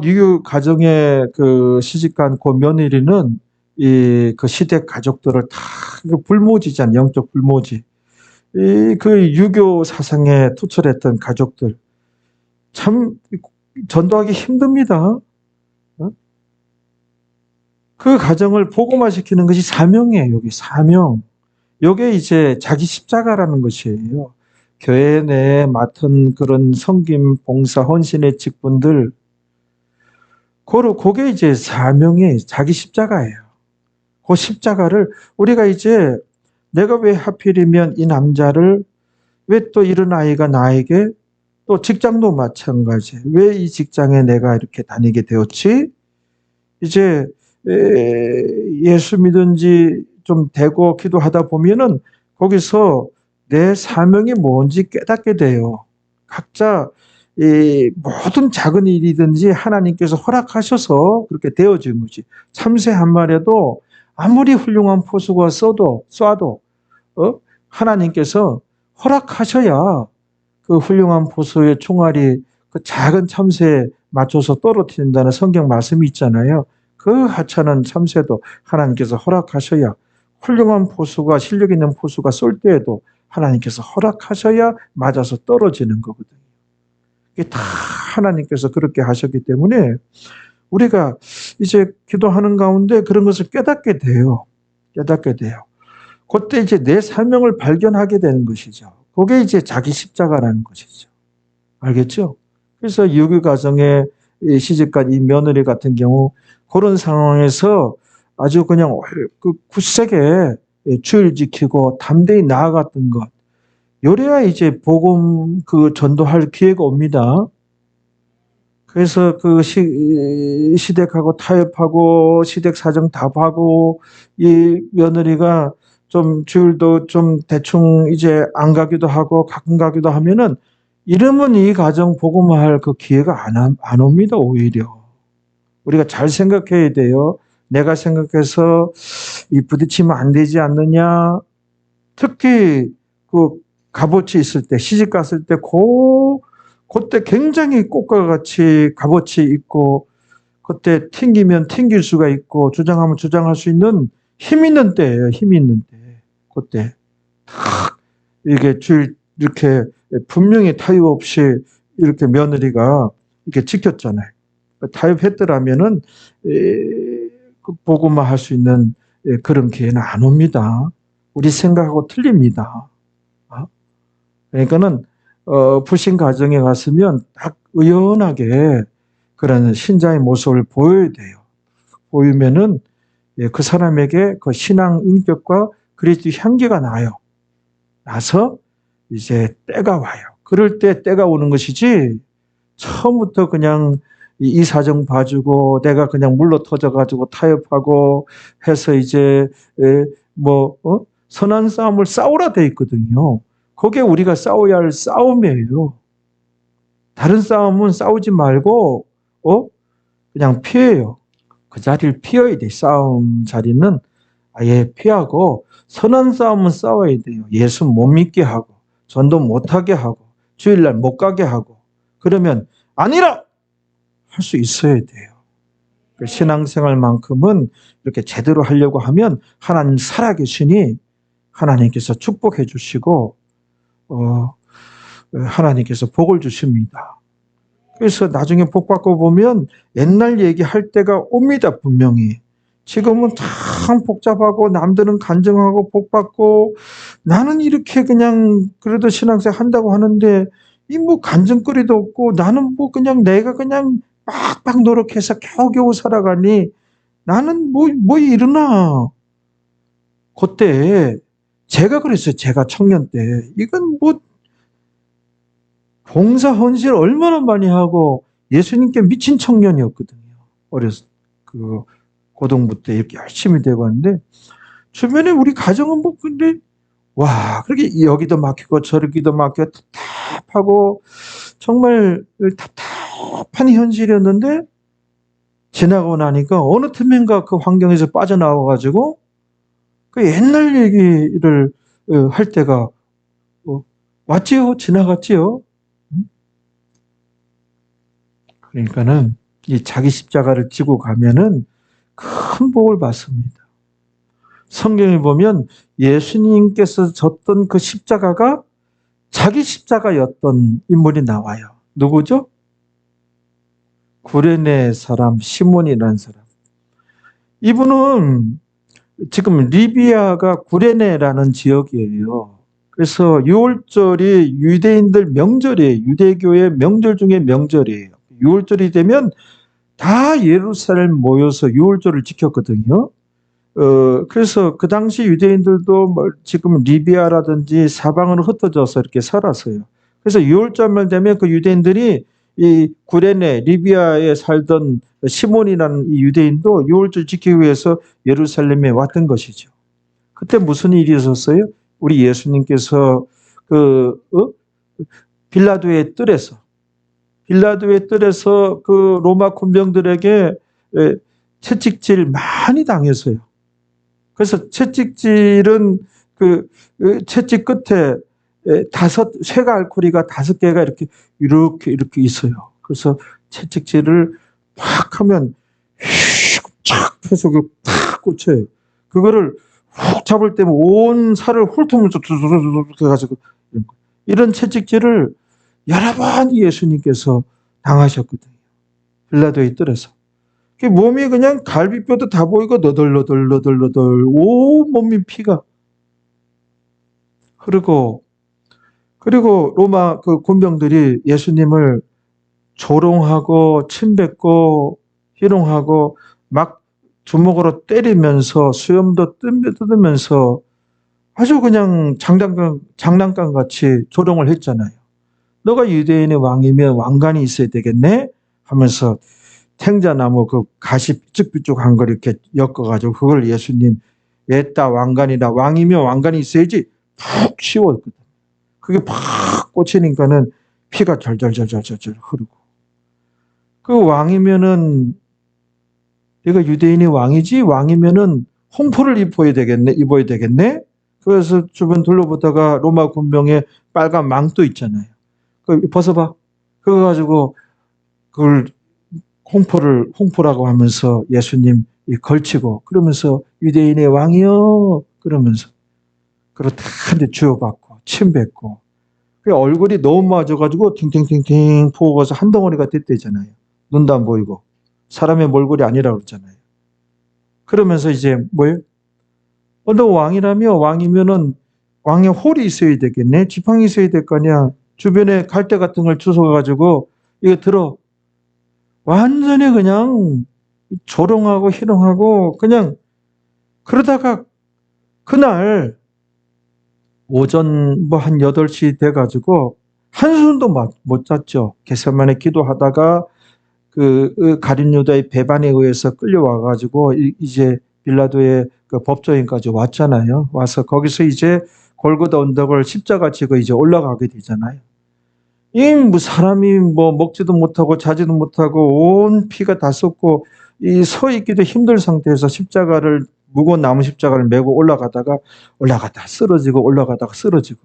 유교 가정에 그 시집간 그 며느리는 이 그 시댁 가족들을 다 불모지잖아요. 영적 불모지. 이 그 유교 사상에 투철했던 가족들 참 전도하기 힘듭니다. 그 가정을 복음화시키는 것이 사명이에요. 여기 사명. 요게 이제 자기 십자가라는 것이에요. 교회 내에 맡은 그런 섬김, 봉사, 헌신의 직분들, 그게 이제 사명이 자기 십자가예요. 그 십자가를 우리가 이제 내가 왜 하필이면 이 남자를 왜 또 이런 아이가 나에게 또 직장도 마찬가지. 왜 이 직장에 내가 이렇게 다니게 되었지? 이제 예수 믿은 지 좀 되고 기도하다 보면은 거기서 내 사명이 뭔지 깨닫게 돼요. 각자 이 모든 작은 일이든지 하나님께서 허락하셔서 그렇게 되어진 거지. 참새 한 마리도 아무리 훌륭한 포수가 쏴도 하나님께서 허락하셔야 그 훌륭한 포수의 총알이 그 작은 참새에 맞춰서 떨어뜨린다는 성경 말씀이 있잖아요. 그 하찮은 참새도 하나님께서 허락하셔야 훌륭한 포수가 실력 있는 포수가 쏠 때에도 하나님께서 허락하셔야 맞아서 떨어지는 거거든요. 이게 다 하나님께서 그렇게 하셨기 때문에 우리가 이제 기도하는 가운데 그런 것을 깨닫게 돼요. 깨닫게 돼요. 그때 이제 내 사명을 발견하게 되는 것이죠. 그게 이제 자기 십자가라는 것이죠. 알겠죠? 그래서 유교 가정에 시집간 이 며느리 같은 경우 그런 상황에서 아주 그냥 그 굳세게 주일 지키고 담대히 나아갔던 것. 요래야 이제 복음 그 전도할 기회가 옵니다. 그래서 그 시댁하고 타협하고 시댁 사정 답하고 이 며느리가 좀 주일도 좀 대충 이제 안 가기도 하고 가끔 가기도 하면은 이러면 이 가정 복음화할 그 기회가 안 옵니다. 오히려 우리가 잘 생각해야 돼요. 내가 생각해서 이 부딪히면 안 되지 않느냐. 특히 그 값어치 있을 때 시집 갔을 때 그때 굉장히 꽃과 같이 값어치 있고 그때 튕기면 튕길 수가 있고 주장하면 주장할 수 있는 힘 있는 때예요. 힘 있는 때. 그때 탁 이게 이렇게 분명히 타협 없이 이렇게 며느리가 이렇게 지켰잖아요. 타협했더라면은 복음화 할 수 있는 그런 기회는 안 옵니다. 우리 생각하고 틀립니다. 그러니까는 불신 가정에 갔으면 딱 의연하게 그런 신자의 모습을 보여야 돼요. 보이면은 그 사람에게 그 신앙 인격과 그리스도 향기가 나요. 나서 이제 때가 와요. 그럴 때 때가 오는 것이지 처음부터 그냥 이 사정 봐주고 내가 그냥 물러 터져가지고 타협하고 해서 이제 선한 싸움을 싸우라 돼 있거든요. 그게 우리가 싸워야 할 싸움이에요. 다른 싸움은 싸우지 말고 그냥 피해요. 그 자리를 피해야 돼. 싸움 자리는 아예 피하고 선한 싸움은 싸워야 돼요. 예수 못 믿게 하고 전도 못하게 하고 주일날 못 가게 하고 그러면 아니라 할 수 있어야 돼요. 신앙생활만큼은 이렇게 제대로 하려고 하면 하나님 살아계시니 하나님께서 축복해 주시고 하나님께서 복을 주십니다. 그래서 나중에 복 받고 보면 옛날 얘기할 때가 옵니다. 분명히. 지금은 참 복잡하고 남들은 간증하고 복 받고 나는 이렇게 그냥 그래도 신앙생활 한다고 하는데 이 뭐 간증거리도 없고 나는 뭐 그냥 내가 그냥 빡빡 노력해서 겨우겨우 살아가니 나는 뭐 이러나. 그때 제가 그랬어요. 제가 청년 때. 이건 뭐 봉사 헌신 얼마나 많이 하고 예수님께 미친 청년이었거든요. 어렸을 그 고등부 때 이렇게 열심히 되고 하는데 주변에 우리 가정은 뭐 근데 와 그렇게 여기도 막히고 저기도 막히고 답답하고 정말 답답한 현실이었는데 지나고 나니까 어느 틈엔가 그 환경에서 빠져나와 가지고 그 옛날 얘기를 할 때가 왔지요. 지나갔지요. 그러니까는 이 자기 십자가를 지고 가면은 큰 복을 받습니다. 성경에 보면 예수님께서 졌던 그 십자가가 자기 십자가였던 인물이 나와요. 누구죠? 구레네 사람 시몬이라는 사람. 이분은 지금 리비아가 구레네라는 지역이에요. 그래서 6월절이 유대인들 명절이에요. 유대교의 명절 중에 명절이에요. 6월절이 되면 다 예루살렘 모여서 6월절을 지켰거든요. 그래서 그 당시 유대인들도 뭐 지금 리비아라든지 사방으로 흩어져서 이렇게 살았어요. 그래서 6월절만 되면 그 유대인들이 이 구레네 리비아에 살던 시몬이라는 이 유대인도 6월절 지키기 위해서 예루살렘에 왔던 것이죠. 그때 무슨 일이 있었어요? 우리 예수님께서 빌라도의 뜰에서 그 로마 군병들에게 채찍질 많이 당했어요. 그래서 채찍질은 그 채찍 끝에 쇠가 알코리가 5개가 이렇게 있어요. 그래서 채찍질을 팍 하면 쫙 해서 팍 꽂혀요. 그거를 훅 잡을 때면 온 살을 훑으면서 해가지고 이런 채찍질을 여러 번 예수님께서 당하셨거든요. 빌라도의 뜰에서. 몸이 그냥 갈비뼈도 다 보이고 너덜너덜 온 몸이 피가 흐르고 그리고 로마 그 군병들이 예수님을 조롱하고 침뱉고 희롱하고 막 주먹으로 때리면서 수염도 뜯으면서 아주 그냥 장난감 같이 조롱을 했잖아요. 너가 유대인의 왕이면 왕관이 있어야 되겠네? 하면서 생자나무 그 가시 삐쭉삐쭉한 걸 이렇게 엮어가지고 그걸 예수님 옛다 왕관이다. 왕이면 왕관이 있어야지 푹 씌웠거든. 그게 팍 꽂히니까는 피가 절절절절절 흐르고. 그 왕이면은 내가 유대인이 왕이지 왕이면은 홍포를 입어야 되겠네. 그래서 주변 둘러보다가 로마 군병에 빨간 망토 있잖아요. 그 벗어봐. 그거 가지고 그걸 홍포라고 하면서 예수님 걸치고 그러면서 유대인의 왕이요 그러면서 그렇다 한데 주워받고 침뱉고 그 얼굴이 너무 맞아가지고 팅팅팅팅 부어가서 한 덩어리가 됐대잖아요. 눈도 안 보이고 사람의 몰골이 아니라고 그랬잖아요. 그러면서 이제 뭐예요? 너 왕이라며 왕이면은 왕의 홀이 있어야 되겠네. 지팡이 있어야 될 거 아니야. 주변에 갈대 같은 걸 주워가지고 이거 들어. 완전히 그냥 조롱하고 희롱하고 그냥 그러다가 그날 오전 뭐 한 8시 돼가지고 한숨도 못 잤죠. 겟세마네 기도하다가 그 가룟 유다의 배반에 의해서 끌려와가지고 이제 빌라도의 그 법정에까지 왔잖아요. 와서 거기서 이제 골고다 언덕을 십자가 지고 이제 올라가게 되잖아요. 뭐 사람이 뭐 먹지도 못하고 자지도 못하고 온 피가 다 쏟고 이 서 있기도 힘들 상태에서 무거운 나무 십자가를 메고 올라가다가 쓰러지고 올라가다가 쓰러지고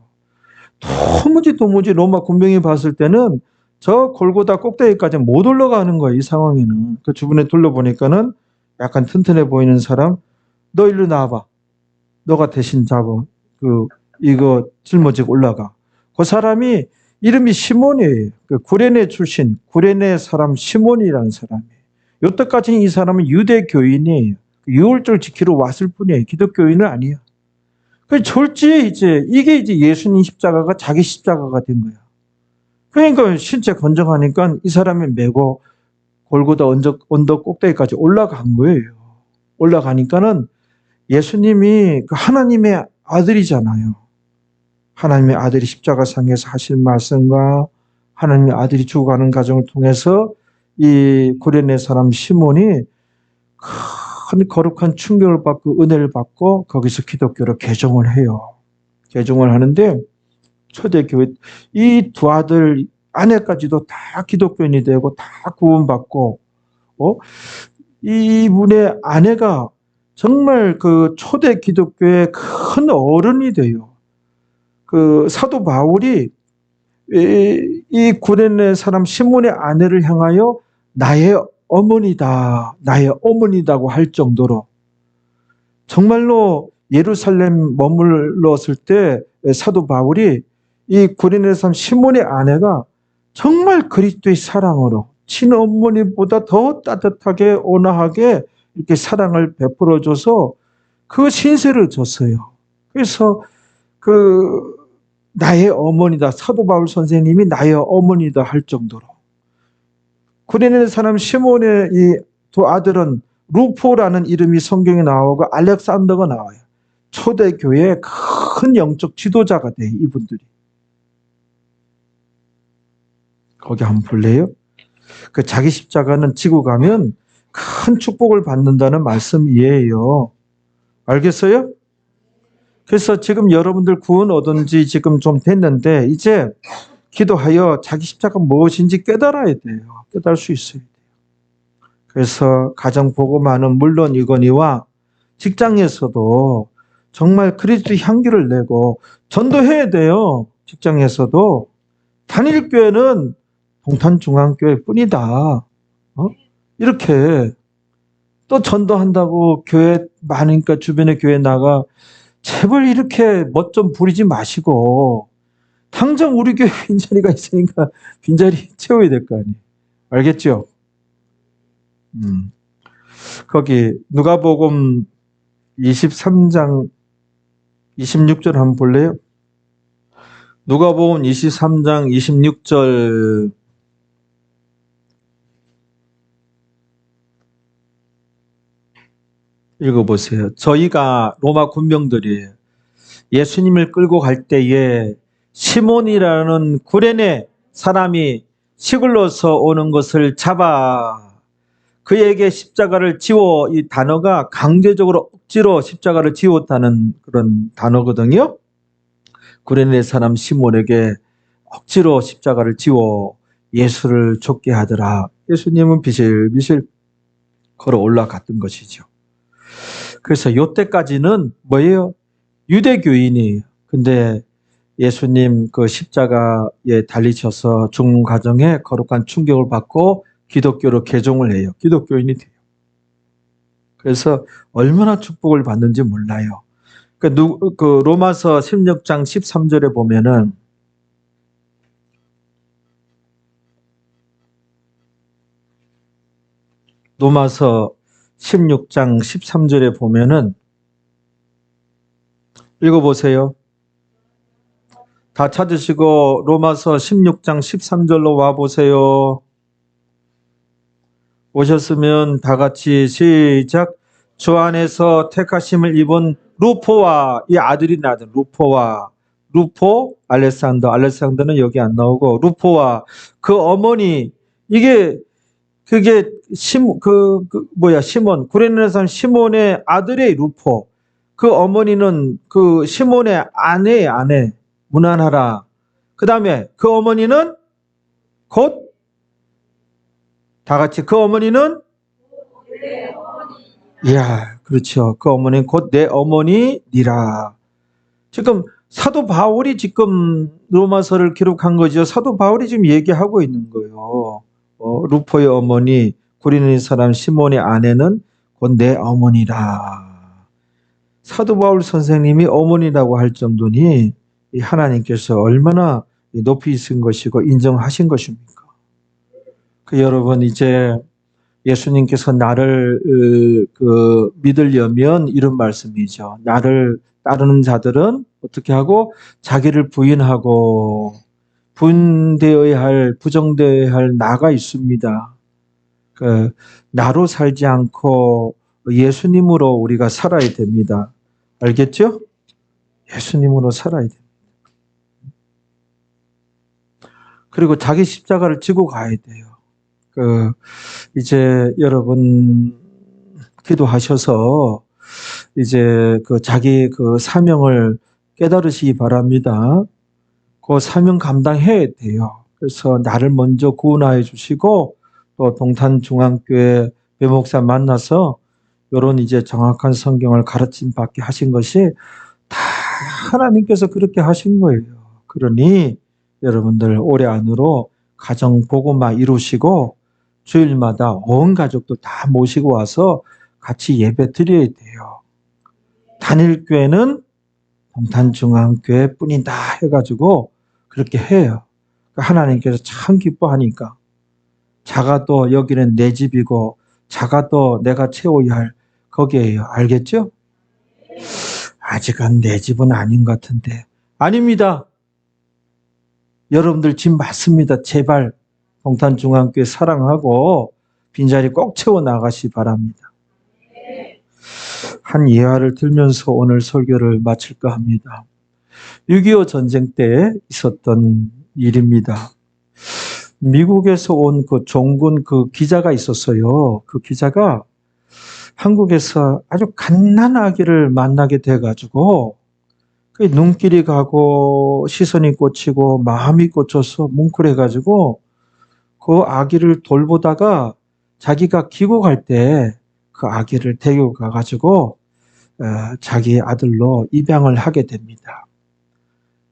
도무지 로마 군병이 봤을 때는 저 골고다 꼭대기까지 못 올라가는 거예요. 이 상황에는. 그 주변에 둘러보니까는 약간 튼튼해 보이는 사람 너 일로 나와봐. 너가 대신 잡아. 이거 짊어지고 올라가. 그 사람이 이름이 시몬이에요. 그 구레네 출신, 구레네 사람 시몬이라는 사람이에요. 여태까지는 이 사람은 유대 교인이에요. 유월절 지키러 왔을 뿐이에요. 기독교인은 아니에요. 그 졸지에 이게 예수님 십자가가 자기 십자가가 된 거야. 그러니까 신체 건정하니까 이 사람이 메고 골고다 언덕 꼭대기까지 올라간 거예요. 올라가니까는 예수님이 그 하나님의 아들이잖아요. 하나님의 아들이 십자가상에서 하신 말씀과 하나님의 아들이 죽어가는 과정을 통해서 이 구레네 사람 시몬이 큰 거룩한 충격을 받고 은혜를 받고 거기서 기독교로 개종을 해요. 개종을 하는데 초대교회 이 두 아들 아내까지도 다 기독교인이 되고 다 구원받고 이분의 아내가 정말 그 초대 기독교의 큰 어른이 돼요. 그 사도 바울이 이 구레네 사람 시몬의 아내를 향하여 나의 어머니다, 나의 어머니다고 할 정도로 정말로 예루살렘 머물렀을 때 사도 바울이 이 구레네 사람 시몬의 아내가 정말 그리스도의 사랑으로 친어머니보다 더 따뜻하게 온화하게 이렇게 사랑을 베풀어줘서 그 신세를 줬어요. 그래서 그 나의 어머니다, 사도 바울 선생님이 나의 어머니다 할 정도로 구레네 사람 시몬의 이 두 아들은 루포라는 이름이 성경에 나오고 알렉산더가 나와요. 초대교회의 큰 영적 지도자가 돼 이분들이. 거기 한번 볼래요? 그 자기 십자가는 지고 가면 큰 축복을 받는다는 말씀이에요. 알겠어요? 그래서 지금 여러분들 구원 얻은 지 지금 좀 됐는데 이제 기도하여 자기 십자가 무엇인지 깨달아야 돼요. 깨달을 수 있어야 돼요. 그래서 가정 복음화는 물론 이거니와 직장에서도 정말 그리스도 향기를 내고 전도해야 돼요. 직장에서도. 단일교회는 동탄중앙교회 뿐이다. 이렇게 또 전도한다고 교회 많으니까 주변에 교회 나가 제발 이렇게 멋 좀 부리지 마시고 당장 우리 교회 빈자리가 있으니까 빈자리 채워야 될 거 아니에요. 알겠죠? 거기 누가복음 23장 26절 한번 볼래요? 누가복음 23장 26절 읽어보세요. 저희가 로마 군병들이에요. 예수님을 끌고 갈 때에 시몬이라는 구레네 사람이 시골로서 오는 것을 잡아 그에게 십자가를 지워, 이 단어가 강제적으로 억지로 십자가를 지웠다는 그런 단어거든요. 구레네 사람 시몬에게 억지로 십자가를 지워 예수를 쫓게 하더라. 예수님은 비실비실 걸어 올라갔던 것이죠. 그래서 이때까지는 뭐예요? 유대교인이에요. 근데 예수님 그 십자가에 달리셔서 죽는 과정에 거룩한 충격을 받고 기독교로 개종을 해요. 기독교인이 돼요. 그래서 얼마나 축복을 받는지 몰라요. 그 로마서 16장 13절에 보면은 로마서 16장 13절에 보면은 읽어보세요. 다 찾으시고 로마서 16장 13절로 와보세요. 오셨으면 다 같이 시작. 주 안에서 택하심을 입은 루포와 이 아들이 낳은 루포 알렉산더는 여기 안 나오고 루포와 그 어머니 그게 시몬 구레네 사람 시몬의 아들의 루포 그 어머니는 그 시몬의 아내 문안하라. 그 다음에 그 어머니는 곧 다 같이 그 어머니는 이야, 그렇죠. 그 어머니는 곧 내 어머니니라. 지금 사도 바울이 지금 로마서를 기록한 거죠. 사도 바울이 지금 얘기하고 있는 거예요. 루포의 어머니 구레네 사람 시몬의 아내는 곧 내 어머니라. 사도 바울 선생님이 어머니라고 할 정도니 하나님께서 얼마나 높이 있은 것이고 인정하신 것입니까? 여러분 이제 예수님께서 나를 믿으려면 이런 말씀이죠. 나를 따르는 자들은 어떻게 하고 자기를 부인하고 부인되어야 할, 부정되어야 할 나가 있습니다. 그 나로 살지 않고 예수님으로 우리가 살아야 됩니다. 알겠죠? 예수님으로 살아야 됩니다. 그리고 자기 십자가를 지고 가야 돼요. 이제 여러분 기도하셔서 이제 자기 사명을 깨달으시기 바랍니다. 그 사명 감당해야 돼요. 그래서 나를 먼저 구원하여 주시고 또 동탄중앙교회 배목사 만나서 이런 이제 정확한 성경을 가르침 받게 하신 것이 다 하나님께서 그렇게 하신 거예요. 그러니 여러분들 올해 안으로 가정 복음화 이루시고 주일마다 온 가족들 다 모시고 와서 같이 예배 드려야 돼요. 단일교회는 동탄중앙교회 뿐이다 해가지고 그렇게 해요. 하나님께서 참 기뻐하니까. 작아도 여기는 내 집이고 작아도 내가 채워야 할 거기에요. 알겠죠? 아직은 내 집은 아닌 것 같은데. 아닙니다. 여러분들 집 맞습니다. 제발 동탄중앙교회 사랑하고 빈자리 꼭 채워 나가시 바랍니다. 한 예화를 들면서 오늘 설교를 마칠까 합니다. 6.25 전쟁 때 있었던 일입니다. 미국에서 온 종군 기자가 있었어요. 그 기자가 한국에서 아주 갓난아기를 만나게 돼가지고 눈길이 가고 시선이 꽂히고 마음이 꽂혀서 뭉클해가지고 그 아기를 돌보다가 자기가 귀국할 때 그 아기를 데리고 가가지고 자기 아들로 입양을 하게 됩니다.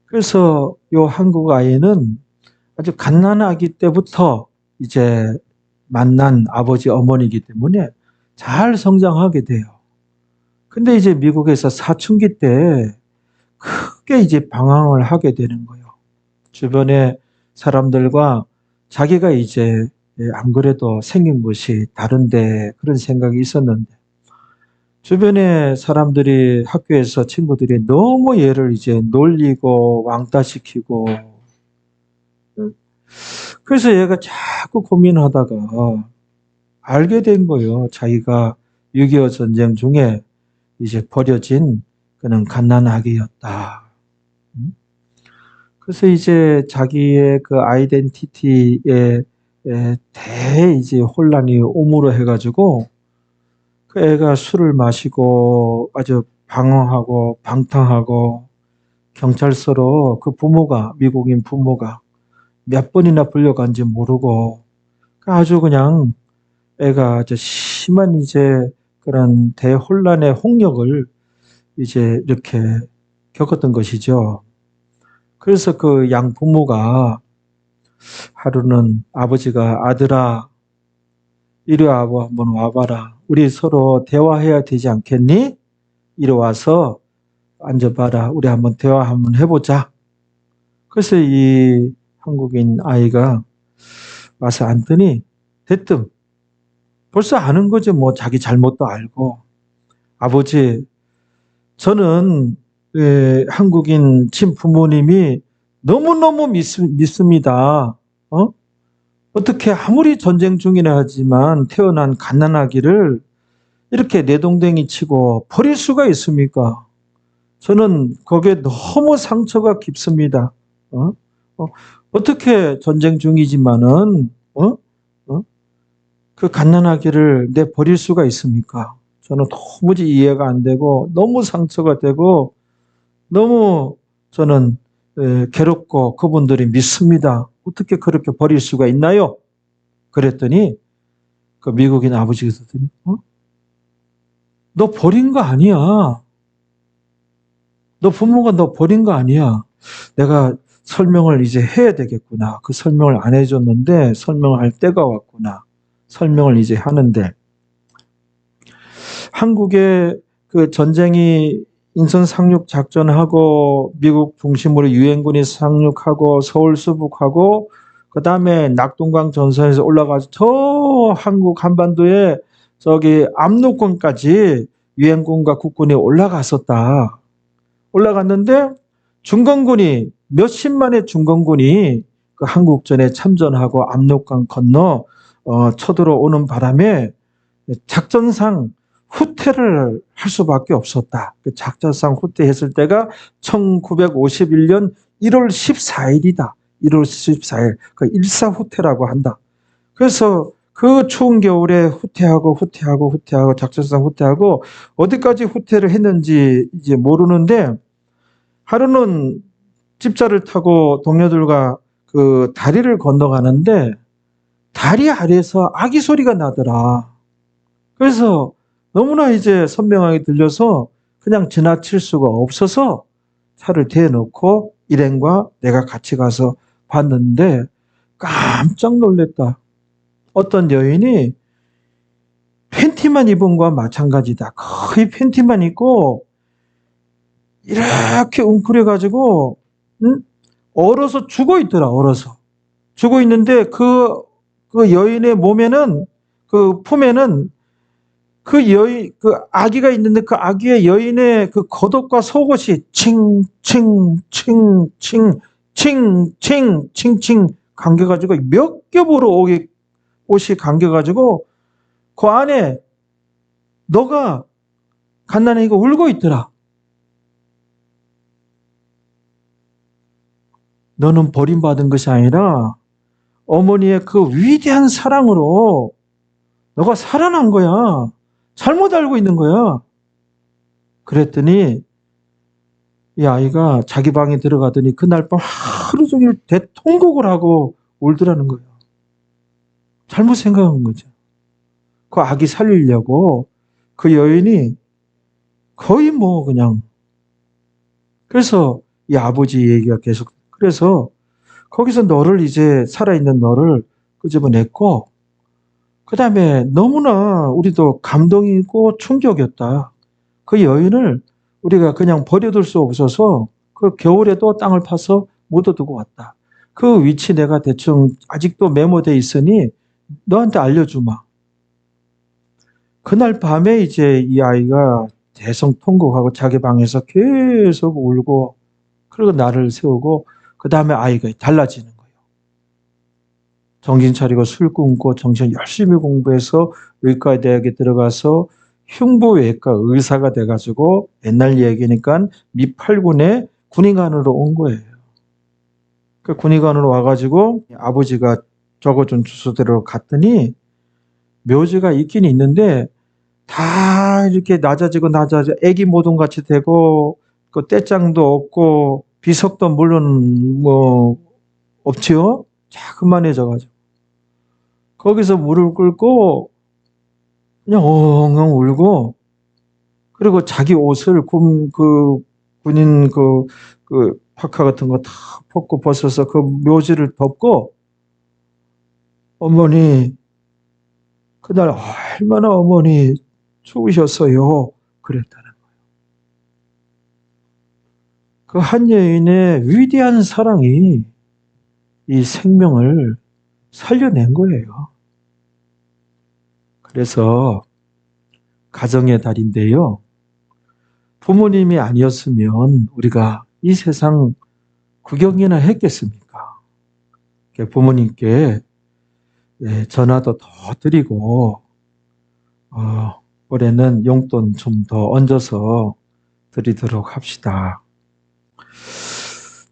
그래서 요 한국 아이는 아주 갓난아기 때부터 이제 만난 아버지 어머니이기 때문에 잘 성장하게 돼요. 근데 이제 미국에서 사춘기 때 크게 이제 방황을 하게 되는 거예요. 주변의 사람들과 자기가 이제 안 그래도 생긴 것이 다른데 그런 생각이 있었는데 주변의 사람들이 학교에서 친구들이 너무 얘를 이제 놀리고 왕따시키고 그래서 얘가 자꾸 고민하다가 알게 된 거예요. 자기가 6.25 전쟁 중에 이제 버려진 그는 갓난아기였다. 그래서 이제 자기의 그 아이덴티티에 이제 혼란이 오므로 해가지고 그 애가 술을 마시고 아주 방황하고 방탕하고 경찰서로 그 부모가 미국인 부모가 몇 번이나 불려간지 모르고 아주 그냥 애가 아주 심한 이제 그런 대혼란의 홍역을 이제 이렇게 겪었던 것이죠. 그래서 그 양 부모가 하루는 아버지가 아들아 이리 와봐 한번 와봐라. 우리 서로 대화해야 되지 않겠니? 이리 와서 앉아봐라. 우리 한번 대화 한번 해보자. 그래서 이 한국인 아이가 와서 앉더니 대뜸 벌써 아는 거죠. 뭐 자기 잘못도 알고. 아버지 저는 한국인 친부모님이 너무너무 믿습니다. 어떻게 아무리 전쟁 중이라 하지만 태어난 갓난아기를 이렇게 내동댕이 치고 버릴 수가 있습니까? 저는 거기에 너무 상처가 깊습니다. 어떻게 전쟁 중이지만은 그 갓난아기를 내 버릴 수가 있습니까? 저는 도무지 이해가 안 되고 너무 상처가 되고 너무 저는 괴롭고 그분들이 믿습니다. 어떻게 그렇게 버릴 수가 있나요? 그랬더니 그 미국인 아버지가 그랬더니 너 버린 거 아니야. 너 부모가 너 버린 거 아니야. 내가 설명을 이제 해야 되겠구나. 그 설명을 안 해줬는데 설명을 할 때가 왔구나. 설명을 이제 하는데 한국의 그 전쟁이 인천 상륙 작전하고 미국 중심으로 유엔군이 상륙하고 서울 수복하고 그 다음에 낙동강 전선에서 올라가서 저 한국 한반도에 저기 압록강까지 유엔군과 국군이 올라갔었다. 올라갔는데 중공군이 몇십만의 중공군이 그 한국전에 참전하고 압록강 건너 쳐들어오는 바람에 작전상 후퇴를 할 수밖에 없었다. 그 작전상 후퇴했을 때가 1951년 1월 14일이다. 1월 14일. 그 일사후퇴라고 한다. 그래서 그 추운 겨울에 후퇴하고 작전상 후퇴하고 어디까지 후퇴를 했는지 이제 모르는데 하루는 집자를 타고 동료들과 그 다리를 건너가는데 다리 아래에서 아기 소리가 나더라. 그래서 너무나 이제 선명하게 들려서 그냥 지나칠 수가 없어서 차를 대놓고 일행과 내가 같이 가서 봤는데 깜짝 놀랐다. 어떤 여인이 팬티만 입은 거와 마찬가지다. 거의 팬티만 입고 이렇게 웅크려가지고 얼어서 죽어 있더라. 얼어서 죽어 있는데 그 여인의 몸에는 그 품에는 그 여인 그 아기가 있는데 그 아기의 여인의 그 겉옷과 속옷이 칭칭칭칭칭칭칭칭 감겨가지고 몇 겹으로 옷이 감겨가지고 그 안에 너가 갓난아기가 울고 있더라. 너는 버림받은 것이 아니라 어머니의 그 위대한 사랑으로 너가 살아난 거야. 잘못 알고 있는 거야. 그랬더니 이 아이가 자기 방에 들어가더니 그날 밤 하루 종일 대통곡을 하고 울더라는 거예요. 잘못 생각한 거죠. 그 아기 살리려고 그 여인이 거의 뭐 그냥 그래서 이 아버지 얘기가 계속 그래서 거기서 너를 이제 살아있는 너를 끄집어냈고 그 다음에 너무나 우리도 감동이고 충격이었다. 그 여인을 우리가 그냥 버려둘 수 없어서 그 겨울에도 땅을 파서 묻어두고 왔다. 그 위치 내가 대충 아직도 메모돼 있으니 너한테 알려주마. 그날 밤에 이제 이 아이가 대성통곡하고 자기 방에서 계속 울고 그리고 나를 세우고 그 다음에 아이가 달라지는 거예요. 정신 차리고 술 끊고 정신 열심히 공부해서 의과대학에 들어가서 흉부외과 의사가 돼가지고 옛날 얘기니까 미8군에 군의관으로 온 거예요. 그 군의관으로 와가지고 아버지가 적어준 주소대로 갔더니 묘지가 있긴 있는데 다 이렇게 낮아지고 애기 모둠같이 되고 그 떼장도 없고 비석도 물론 뭐 없지요. 자그만해져가지고 거기서 무릎 꿇고 그냥 엉엉 울고 그리고 자기 옷을 군인 그 파카 같은 거 다 벗고 벗어서 그 묘지를 덮고 어머니 그날 얼마나 어머니 추우셨어요. 그랬다는 거예요. 그 한 여인의 위대한 사랑이 이 생명을 살려낸 거예요. 그래서 가정의 달인데요. 부모님이 아니었으면 우리가 이 세상 구경이나 했겠습니까? 부모님께 전화도 더 드리고 올해는 용돈 좀 더 얹어서 드리도록 합시다.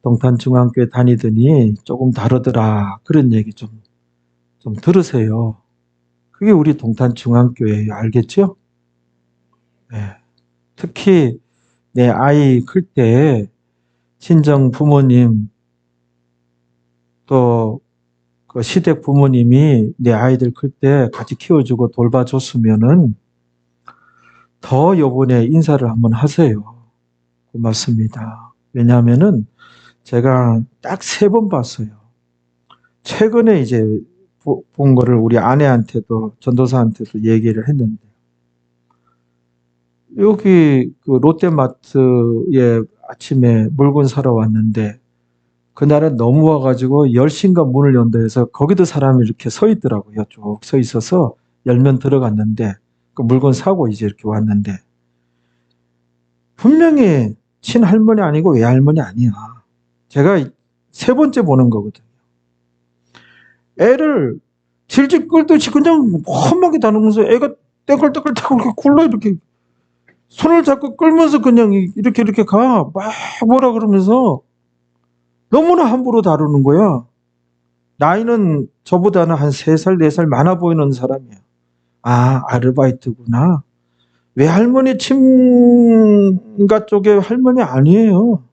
동탄중앙교회 다니더니 조금 다르더라. 그런 얘기 좀 들으세요. 그게 우리 동탄중앙교회예요. 알겠죠? 네. 특히 내 아이 클 때 친정 부모님 또 그 시댁 부모님이 내 아이들 클 때 같이 키워주고 돌봐줬으면은 더 요번에 인사를 한번 하세요. 고맙습니다. 왜냐하면은 제가 딱 3번 봤어요. 최근에 이제 본 거를 우리 아내한테도 전도사한테도 얘기를 했는데 여기 그 롯데마트에 아침에 물건 사러 왔는데 그날은 너무 와가지고 10시인가 문을 연다 해서 거기도 사람이 이렇게 서 있더라고요. 쭉 서 있어서 열면 들어갔는데 그 물건 사고 이제 이렇게 왔는데 분명히 친할머니 아니고 외할머니 아니야. 제가 세 번째 보는 거거든요. 애를 질질 끌듯이 그냥 험하게 다루면서 애가 떼걸떼걸 굴러 이렇게 손을 잡고 끌면서 그냥 이렇게 가. 막 뭐라 그러면서 너무나 함부로 다루는 거야. 나이는 저보다는 한 3살, 4살 많아 보이는 사람이야. 아, 아르바이트구나. 외할머니 친가 쪽에 할머니 아니에요.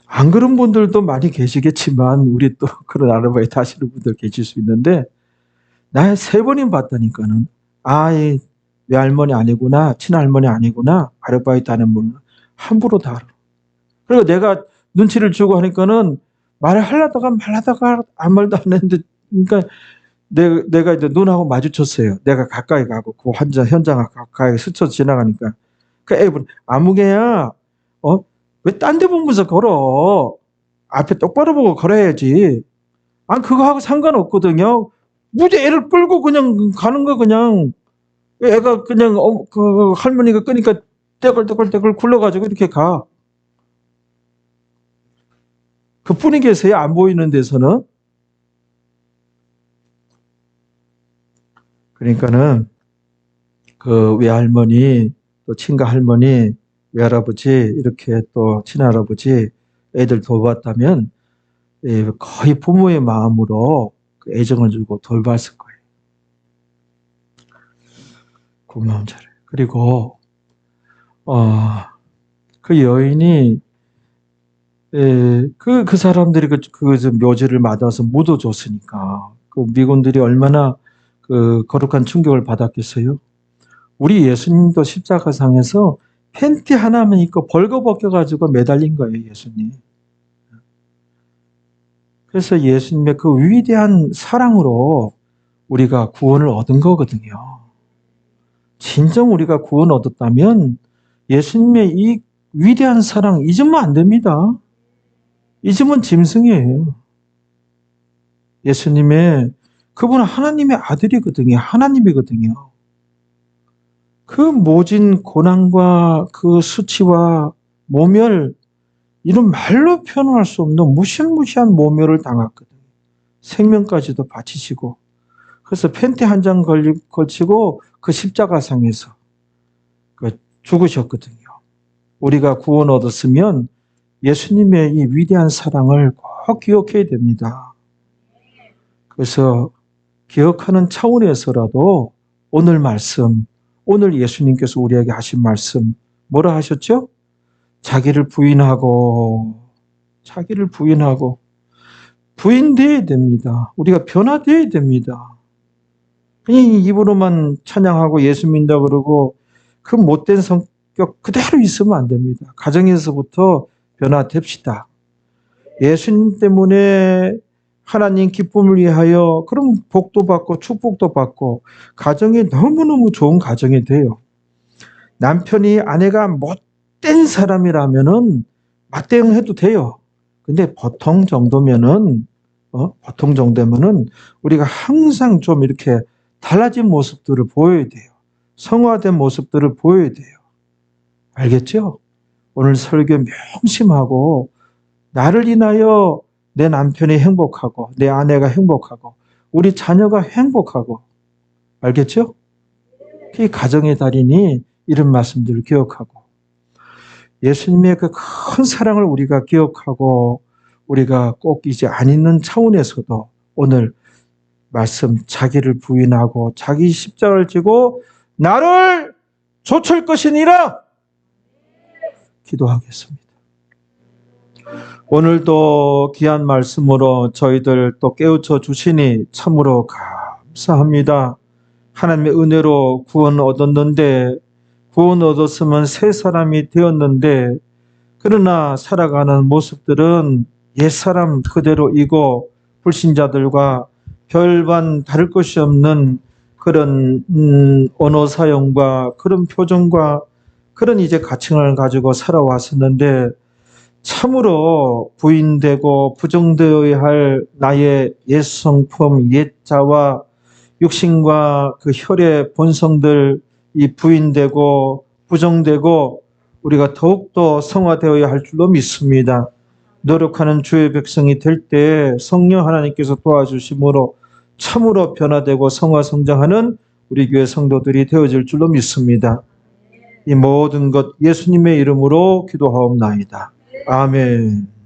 안 그런 분들도 많이 계시겠지만 우리 또 그런 아르바이트 하시는 분들 계실 수 있는데 나 3번이나 봤다니까는 이 외할머니 아니구나, 친할머니 아니구나, 아르바이트 하는 분은 함부로 다뤄. 그리고 내가 눈치를 주고 하니까는 말을 말하다가 아무 말도 안 했는데, 그러니까 내가 이제 눈하고 마주쳤어요. 내가 가까이 가고 그 현장 가까이 스쳐 지나가니까 그 애분 아무개야, 왜 딴 데 보면서 걸어? 앞에 똑바로 보고 걸어야지. 그거 하고 상관없거든요. 무지 애를 끌고 그냥 가는 거 그냥. 애가 그냥 그 할머니가 끄니까 떼걸떼걸 굴러가지고 이렇게 가. 그뿐이 계세요. 안 보이는 데서는. 그러니까는 그 외할머니, 또 친가 할머니, 외할아버지, 이렇게 또 친할아버지 애들 돌봤다면 거의 부모의 마음으로 그 애정을 주고 돌봤을 거예요. 고마운 자를. 그리고 그 여인이 그 사람들이 그 묘지를 맞아서 묻어줬으니까 그 미군들이 얼마나 그 거룩한 충격을 받았겠어요. 우리 예수님도 십자가상에서 팬티 하나만 입고 벌거벗겨가지고 매달린 거예요, 예수님. 그래서 예수님의 그 위대한 사랑으로 우리가 구원을 얻은 거거든요. 진정 우리가 구원 얻었다면 예수님의 이 위대한 사랑 잊으면 안 됩니다. 잊으면 짐승이에요. 예수님의 그분은 하나님의 아들이거든요. 하나님이거든요. 그 모진 고난과 그 수치와 모멸, 이런 말로 표현할 수 없는 무시무시한 모멸을 당했거든요. 생명까지도 바치시고, 그래서 팬티 한 장 걸치고 그 십자가상에서 죽으셨거든요. 우리가 구원 얻었으면 예수님의 이 위대한 사랑을 꼭 기억해야 됩니다. 그래서 기억하는 차원에서라도 오늘 말씀, 오늘 예수님께서 우리에게 하신 말씀 뭐라 하셨죠? 자기를 부인하고 부인되어야 됩니다. 우리가 변화되어야 됩니다. 그냥 입으로만 찬양하고 예수 믿는다 그러고 그 못된 성격 그대로 있으면 안 됩니다. 가정에서부터 변화됩시다. 예수님 때문에 하나님 기쁨을 위하여 그럼 복도 받고 축복도 받고 가정이 너무너무 좋은 가정이 돼요. 남편이 아내가 못된 사람이라면은 맞대응해도 돼요. 근데 보통 정도면은 우리가 항상 좀 이렇게 달라진 모습들을 보여야 돼요. 성화된 모습들을 보여야 돼요. 알겠죠? 오늘 설교 명심하고 나를 인하여 내 남편이 행복하고 내 아내가 행복하고 우리 자녀가 행복하고 알겠죠? 그 가정의 달인이 이런 말씀들을 기억하고 예수님의 그 큰 사랑을 우리가 기억하고 우리가 꼭 이제 안 있는 차원에서도 오늘 말씀 자기를 부인하고 자기 십자가를 지고 나를 좇을 것이니라 기도하겠습니다. 오늘도 귀한 말씀으로 저희들 또 깨우쳐 주시니 참으로 감사합니다. 하나님의 은혜로 구원 얻었는데 구원 얻었으면 새 사람이 되었는데 그러나 살아가는 모습들은 옛사람 그대로이고 불신자들과 별반 다를 것이 없는 그런 언어 사용과 그런 표정과 그런 이제 가칭을 가지고 살아왔었는데 참으로 부인되고 부정되어야 할 나의 옛 성품, 옛 자와 육신과 그 혈의 본성들 이 부인되고 부정되고 우리가 더욱더 성화되어야 할 줄로 믿습니다. 노력하는 주의 백성이 될 때 성령 하나님께서 도와주심으로 참으로 변화되고 성화 성장하는 우리 교회 성도들이 되어질 줄로 믿습니다. 이 모든 것 예수님의 이름으로 기도하옵나이다. 아멘.